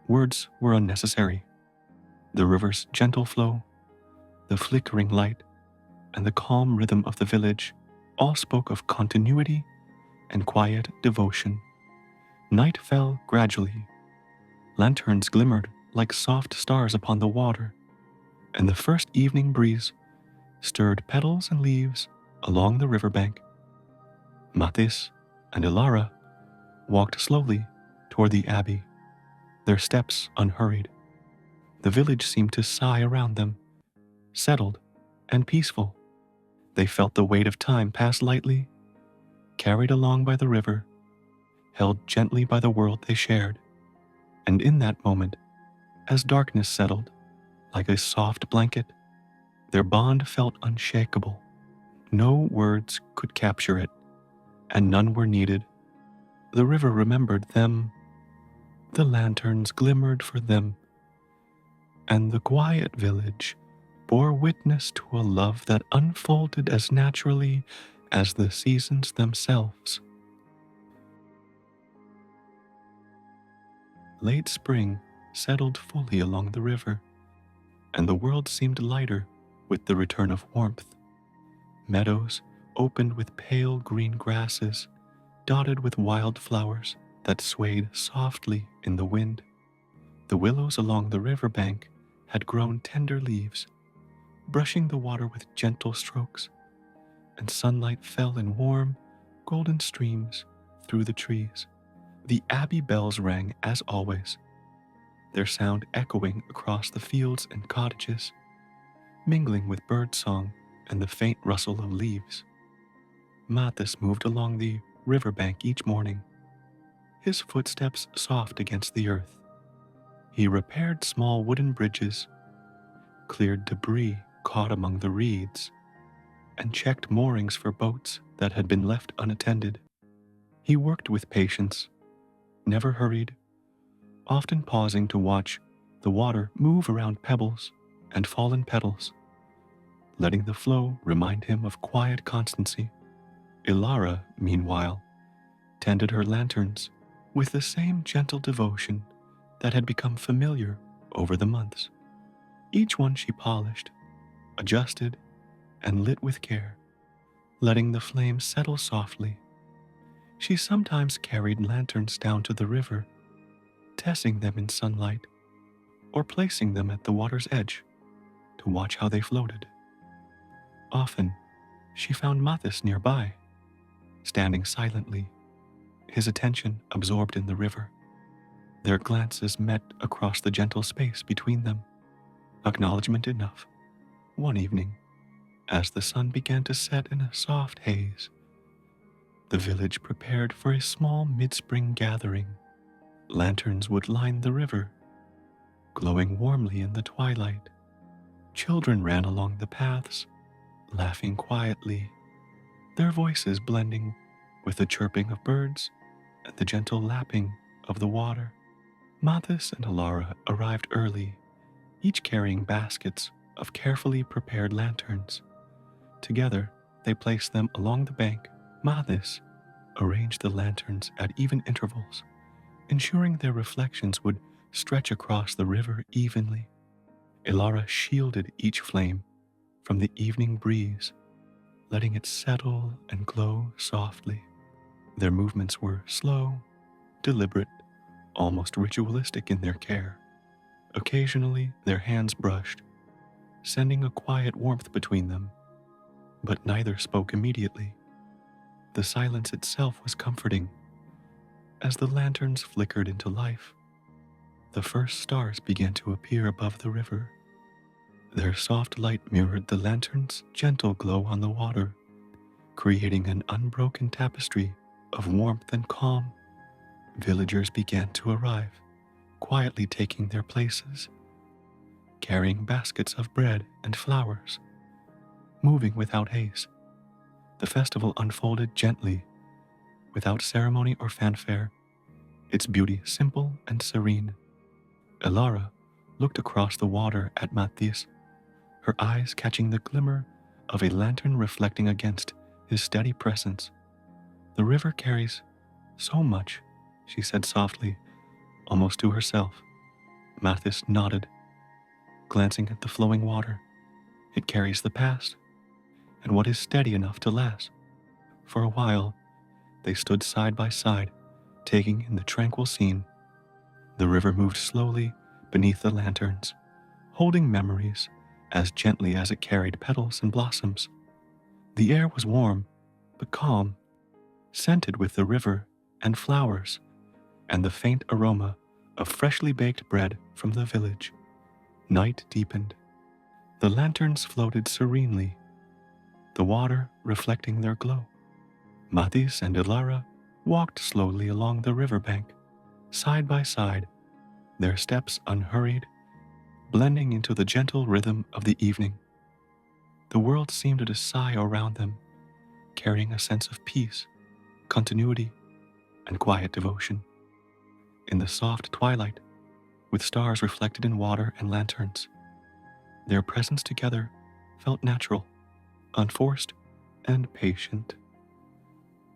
words were unnecessary. The river's gentle flow, the flickering light, and the calm rhythm of the village all spoke of continuity and quiet devotion. Night fell gradually. Lanterns glimmered like soft stars upon the water, and the first evening breeze stirred petals and leaves along the riverbank. Matthis and Elara walked slowly toward the abbey, their steps unhurried. The village seemed to sigh around them, settled and peaceful. They felt the weight of time pass lightly, carried along by the river, held gently by the world they shared. And in that moment, as darkness settled like a soft blanket, Their bond felt unshakable. No words could capture it, and none were needed. The river remembered them, the lanterns glimmered for them, and the quiet village bore witness to a love that unfolded as naturally as the seasons themselves. Late spring settled fully along the river, and the world seemed lighter with the return of warmth. Meadows opened with pale green grasses, dotted with wild flowers that swayed softly in the wind. The willows along the river bank had grown tender leaves, brushing the water with gentle strokes, and sunlight fell in warm, golden streams through the trees. The abbey bells rang as always, their sound echoing across the fields and cottages, mingling with bird song and the faint rustle of leaves. Mathis moved along the river bank each morning, his footsteps soft against the earth. He repaired small wooden bridges, cleared debris caught among the reeds, and checked moorings for boats that had been left unattended. He worked with patience, never hurried, often pausing to watch the water move around pebbles and fallen petals, letting the flow remind him of quiet constancy. Ilara, meanwhile, tended her lanterns with the same gentle devotion that had become familiar over the months. Each one she polished, adjusted, and lit with care, letting the flame settle softly. She sometimes carried lanterns down to the river, testing them in sunlight, or placing them at the water's edge to watch how they floated. Often, she found Mathis nearby, standing silently, his attention absorbed in the river. Their glances met across the gentle space between them, acknowledgement enough. One evening, as the sun began to set in a soft haze, the village prepared for a small mid-spring gathering. Lanterns would line the river, glowing warmly in the twilight. Children ran along the paths, laughing quietly, their voices blending with the chirping of birds and the gentle lapping of the water. Mathis and Ilara arrived early, each carrying baskets of carefully prepared lanterns. Together, they placed them along the bank. Mathis arranged the lanterns at even intervals, ensuring their reflections would stretch across the river evenly. Ilara shielded each flame from the evening breeze, letting it settle and glow softly. Their movements were slow, deliberate, almost ritualistic in their care. Occasionally, their hands brushed, sending a quiet warmth between them, but neither spoke immediately. The silence itself was comforting. As the lanterns flickered into life, the first stars began to appear above the river. Their soft light mirrored the lantern's gentle glow on the water, creating an unbroken tapestry of warmth and calm. Villagers began to arrive, quietly taking their places, carrying baskets of bread and flowers, moving without haste. The festival unfolded gently, without ceremony or fanfare, its beauty simple and serene. Ilara looked across the water at Mathis, her eyes catching the glimmer of a lantern reflecting against his steady presence. "The river carries so much," she said softly, almost to herself. Mathis nodded, glancing at the flowing water. "It carries the past, and what is steady enough to last." For a while, they stood side by side, taking in the tranquil scene. The river moved slowly beneath the lanterns, holding memories as gently as it carried petals and blossoms. The air was warm, but calm, scented with the river and flowers, and the faint aroma of freshly baked bread from the village. Night deepened. The lanterns floated serenely, the water reflecting their glow. Mathis and Ilara walked slowly along the riverbank, side by side, their steps unhurried, blending into the gentle rhythm of the evening. The world seemed to sigh around them, carrying a sense of peace, continuity, and quiet devotion. In the soft twilight, with stars reflected in water and lanterns, their presence together felt natural, unforced, and patient.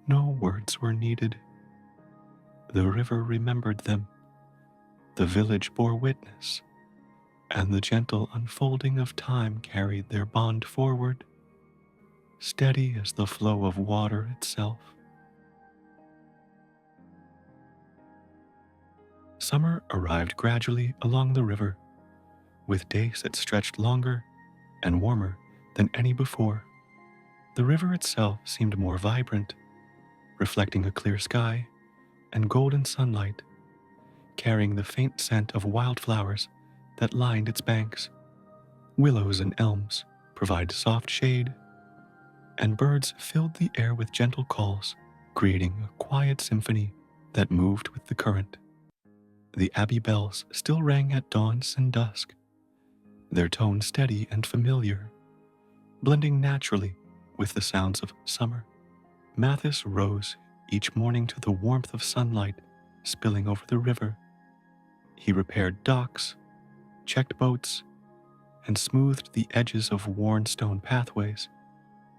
No words were needed. The river remembered them, the village bore witness, and the gentle unfolding of time carried their bond forward, steady as the flow of water itself. Summer arrived gradually along the river, with days that stretched longer and warmer than any before. The river itself seemed more vibrant, reflecting a clear sky and golden sunlight, carrying the faint scent of wildflowers that lined its banks. Willows and elms provide soft shade, and birds filled the air with gentle calls, creating a quiet symphony that moved with the current. The abbey bells still rang at dawns and dusk, their tone steady and familiar, blending naturally with the sounds of summer. Mathis rose each morning to the warmth of sunlight spilling over the river. He repaired docks, checked boats, and smoothed the edges of worn stone pathways.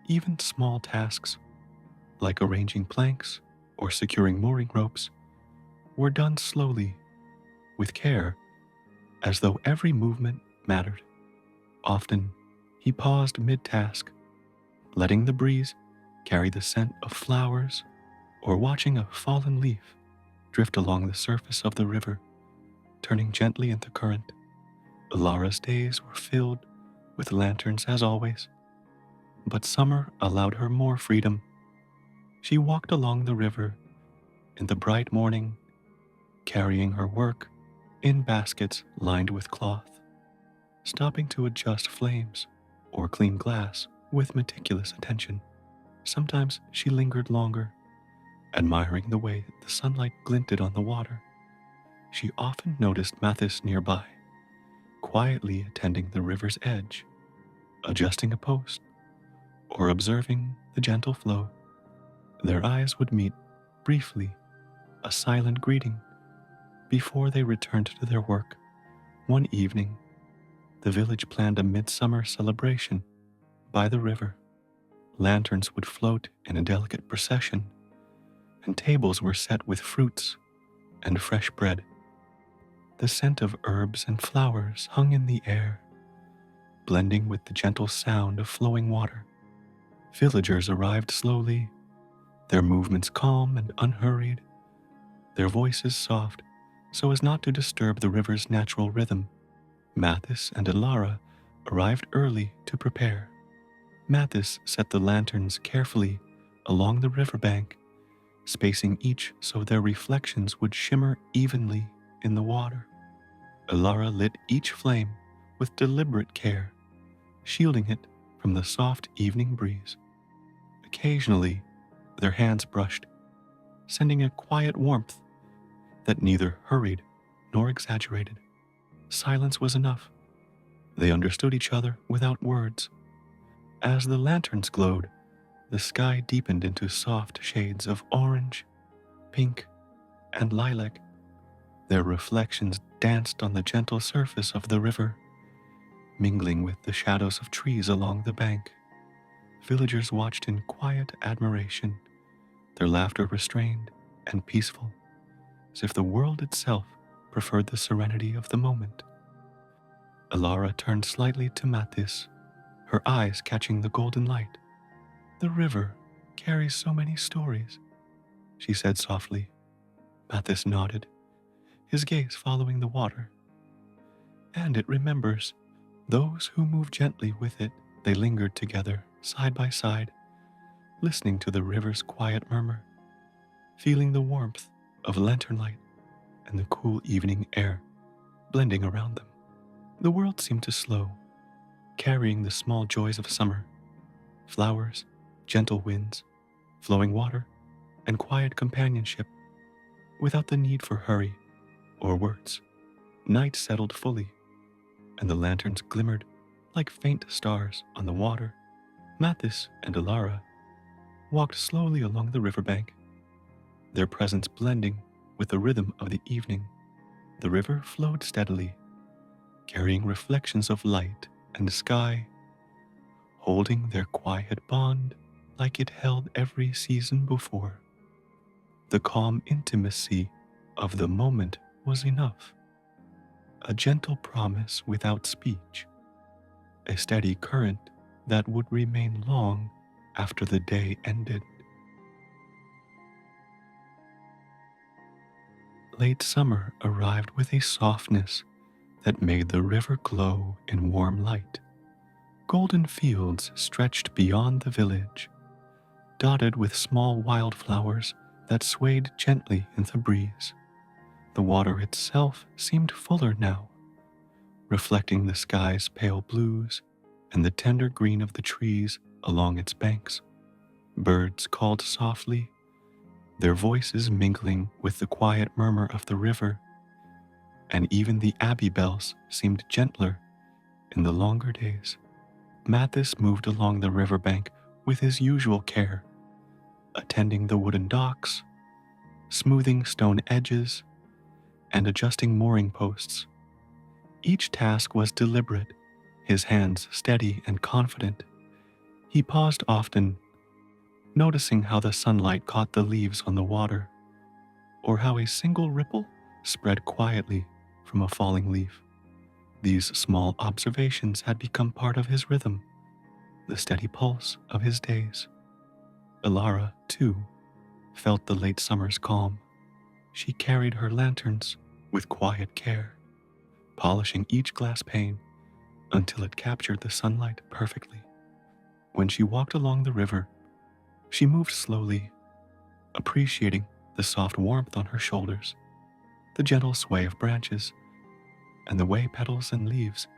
Even small tasks, like arranging planks or securing mooring ropes, were done slowly, with care, as though every movement mattered. Often, he paused mid-task, letting the breeze carry the scent of flowers or watching a fallen leaf drift along the surface of the river, turning gently in the current. Ilara's days were filled with lanterns as always, but summer allowed her more freedom. She walked along the river in the bright morning, carrying her work in baskets lined with cloth, stopping to adjust flames or clean glass with meticulous attention. Sometimes she lingered longer, admiring the way the sunlight glinted on the water. She often noticed Mathis nearby, quietly attending the river's edge, adjusting a post, or observing the gentle flow. Their eyes would meet briefly, a silent greeting, before they returned to their work. One evening, the village planned a midsummer celebration by the river. Lanterns would float in a delicate procession, and tables were set with fruits and fresh bread. The scent of herbs and flowers hung in the air, blending with the gentle sound of flowing water. Villagers arrived slowly, their movements calm and unhurried, their voices soft so as not to disturb the river's natural rhythm. Mathis and Ilara arrived early to prepare. Mathis set the lanterns carefully along the riverbank, spacing each so their reflections would shimmer evenly in the water. Ilara lit each flame with deliberate care, shielding it from the soft evening breeze. Occasionally, their hands brushed, sending a quiet warmth that neither hurried nor exaggerated. Silence was enough. They understood each other without words. As the lanterns glowed, the sky deepened into soft shades of orange, pink, and lilac. Their reflections danced on the gentle surface of the river, mingling with the shadows of trees along the bank. Villagers watched in quiet admiration, their laughter restrained and peaceful, as if the world itself preferred the serenity of the moment. Ilara turned slightly to Mathis, her eyes catching the golden light. "The river carries so many stories," she said softly. Mathis nodded, his gaze following the water. "And it remembers those who move gently with it." They lingered together, side by side, listening to the river's quiet murmur, feeling the warmth of lantern light and the cool evening air blending around them. The world seemed to slow, carrying the small joys of summer: flowers, gentle winds, flowing water, and quiet companionship, without the need for hurry or words. Night settled fully, and the lanterns glimmered like faint stars on the water. Mathis and Alara walked slowly along the riverbank, their presence blending with the rhythm of the evening. The river flowed steadily, carrying reflections of light and sky, holding their quiet bond like it held every season before. The calm intimacy of the moment was enough, a gentle promise without speech, a steady current that would remain long after the day ended. Late summer arrived with a softness that made the river glow in warm light. Golden fields stretched beyond the village, dotted with small wildflowers that swayed gently in the breeze. The water itself seemed fuller now, reflecting the sky's pale blues and the tender green of the trees along its banks. Birds called softly, their voices mingling with the quiet murmur of the river, and even the abbey bells seemed gentler in the longer days. Mathis moved along the riverbank with his usual care, attending the wooden docks, smoothing stone edges, and adjusting mooring posts. Each task was deliberate, his hands steady and confident. He paused often, noticing how the sunlight caught the leaves on the water, or how a single ripple spread quietly from a falling leaf. These small observations had become part of his rhythm, the steady pulse of his days. Alara, too, felt the late summer's calm. She carried her lanterns with quiet care, polishing each glass pane until it captured the sunlight perfectly. When she walked along the river, she moved slowly, appreciating the soft warmth on her shoulders, the gentle sway of branches, and the way petals and leaves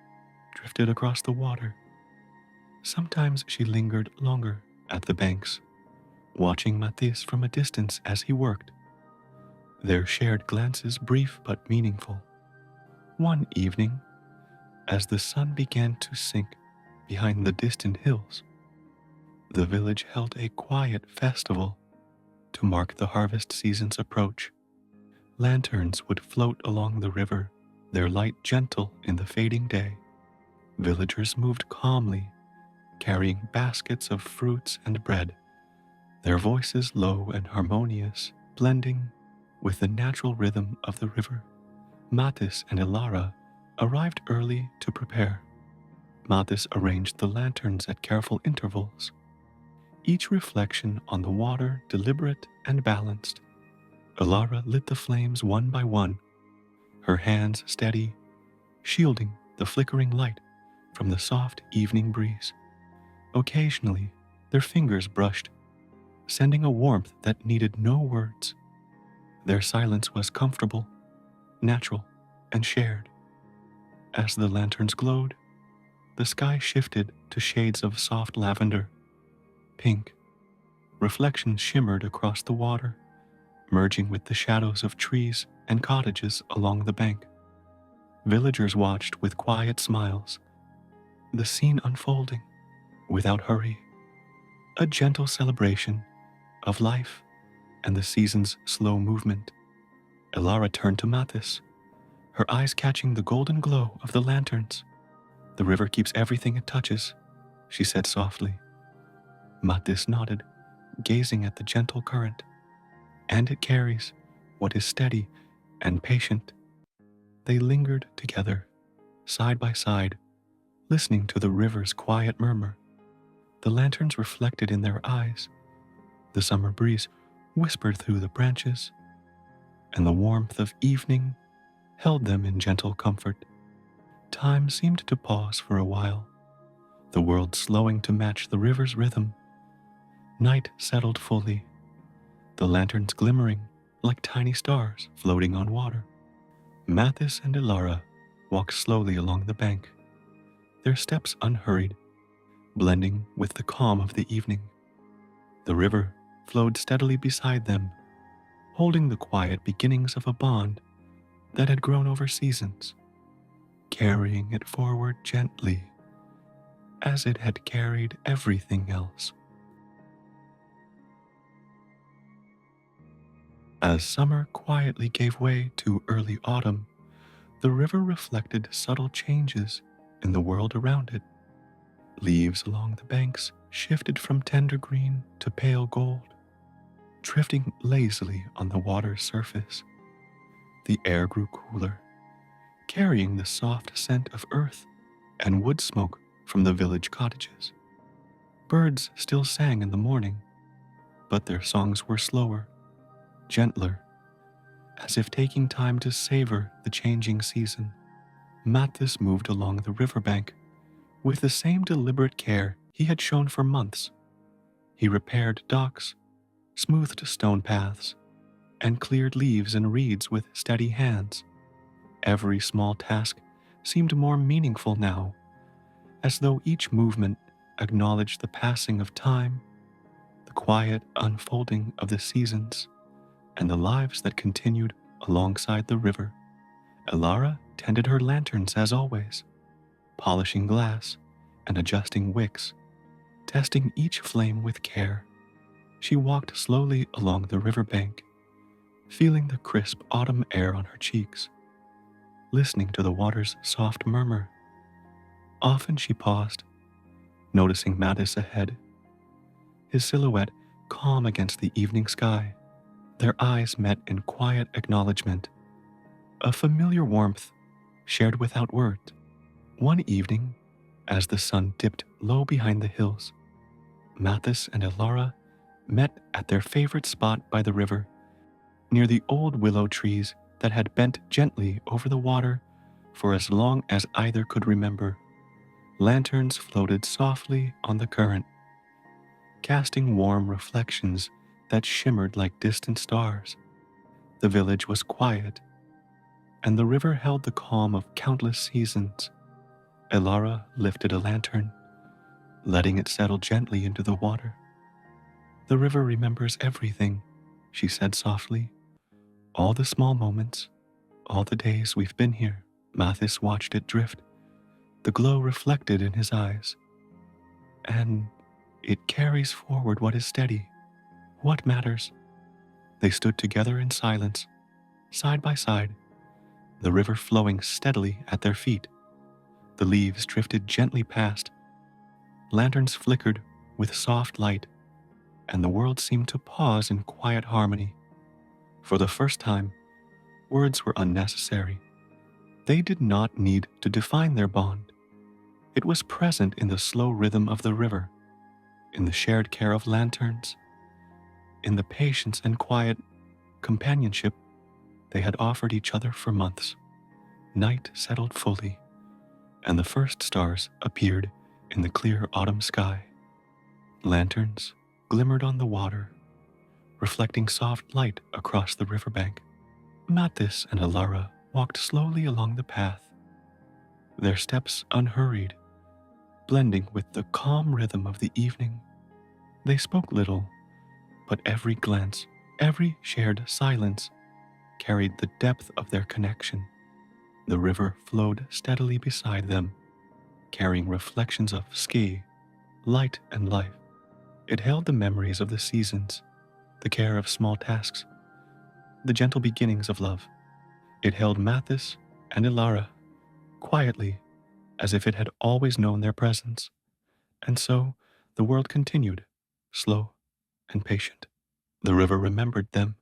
drifted across the water. Sometimes she lingered longer at the banks, watching Mathis from a distance as he worked, their shared glances brief but meaningful. One evening, as the sun began to sink behind the distant hills, the village held a quiet festival to mark the harvest season's approach. Lanterns would float along the river, their light gentle in the fading day. Villagers moved calmly, carrying baskets of fruits and bread, their voices low and harmonious, blending with the natural rhythm of the river. Mathis and Alara arrived early to prepare. Mathis arranged the lanterns at careful intervals, each reflection on the water deliberate and balanced. Alara lit the flames one by one, her hands steady, shielding the flickering light from the soft evening breeze. Occasionally, their fingers brushed, sending a warmth that needed no words. Their silence was comfortable, natural, and shared. As the lanterns glowed, the sky shifted to shades of soft lavender, pink. Reflections shimmered across the water, merging with the shadows of trees and cottages along the bank. Villagers watched with quiet smiles, the scene unfolding without hurry, a gentle celebration of life and the season's slow movement. Alara turned to Mathis, her eyes catching the golden glow of the lanterns. "The river keeps everything it touches," she said softly. Mathis nodded, gazing at the gentle current. "And it carries what is steady and patient." They lingered together, side by side, listening to the river's quiet murmur. The lanterns reflected in their eyes. The summer breeze whispered through the branches, and the warmth of evening held them in gentle comfort. Time seemed to pause for a while, the world slowing to match the river's rhythm. Night settled fully, the lanterns glimmering like tiny stars floating on water. Mathis and Alara walked slowly along the bank, their steps unhurried, blending with the calm of the evening. The river flowed steadily beside them, holding the quiet beginnings of a bond that had grown over seasons, carrying it forward gently as it had carried everything else. As summer quietly gave way to early autumn, the river reflected subtle changes in the world around it. Leaves along the banks shifted from tender green to pale gold, drifting lazily on the water's surface. The air grew cooler, carrying the soft scent of earth and wood smoke from the village cottages. Birds still sang in the morning, but their songs were slower, gentler, as if taking time to savor the changing season. Mathis moved along the riverbank with the same deliberate care he had shown for months. He repaired docks, smoothed stone paths, and cleared leaves and reeds with steady hands. Every small task seemed more meaningful now, as though each movement acknowledged the passing of time, the quiet unfolding of the seasons, and the lives that continued alongside the river. Elara tended her lanterns as always, polishing glass and adjusting wicks, testing each flame with care. She walked slowly along the riverbank, feeling the crisp autumn air on her cheeks, listening to the water's soft murmur. Often she paused, noticing Mattis ahead, his silhouette calm against the evening sky. Their eyes met in quiet acknowledgement, a familiar warmth shared without words. One evening, as the sun dipped low behind the hills, Mathis and Elara met at their favorite spot by the river, near the old willow trees that had bent gently over the water for as long as either could remember. Lanterns floated softly on the current, casting warm reflections that shimmered like distant stars. The village was quiet, and the river held the calm of countless seasons. Elara lifted a lantern, letting it settle gently into the water. "The river remembers everything," she said softly. "All the small moments, all the days we've been here." Mathis watched it drift, the glow reflected in his eyes. "And it carries forward what is steady, what matters." They stood together in silence, side by side, the river flowing steadily at their feet. The leaves drifted gently past, lanterns flickered with soft light, and the world seemed to pause in quiet harmony. For the first time, words were unnecessary. They did not need to define their bond. It was present in the slow rhythm of the river, in the shared care of lanterns, in the patience and quiet companionship they had offered each other for months. Night settled fully, and the first stars appeared in the clear autumn sky. Lanterns glimmered on the water, reflecting soft light across the riverbank. Mathis and Elara walked slowly along the path, their steps unhurried, blending with the calm rhythm of the evening. They spoke little, but every glance, every shared silence carried the depth of their connection. The river flowed steadily beside them, carrying reflections of ski, light, and life. It held the memories of the seasons, the care of small tasks, the gentle beginnings of love. It held Mathis and Elara quietly, as if it had always known their presence. And so the world continued, slow and patient. The river remembered them.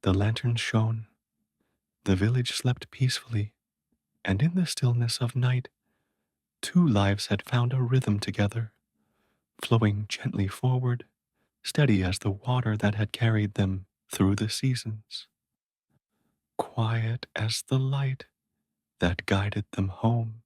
The lanterns shone. The village slept peacefully. And in the stillness of night, two lives had found a rhythm together, flowing gently forward, steady as the water that had carried them through the seasons, quiet as the light that guided them home.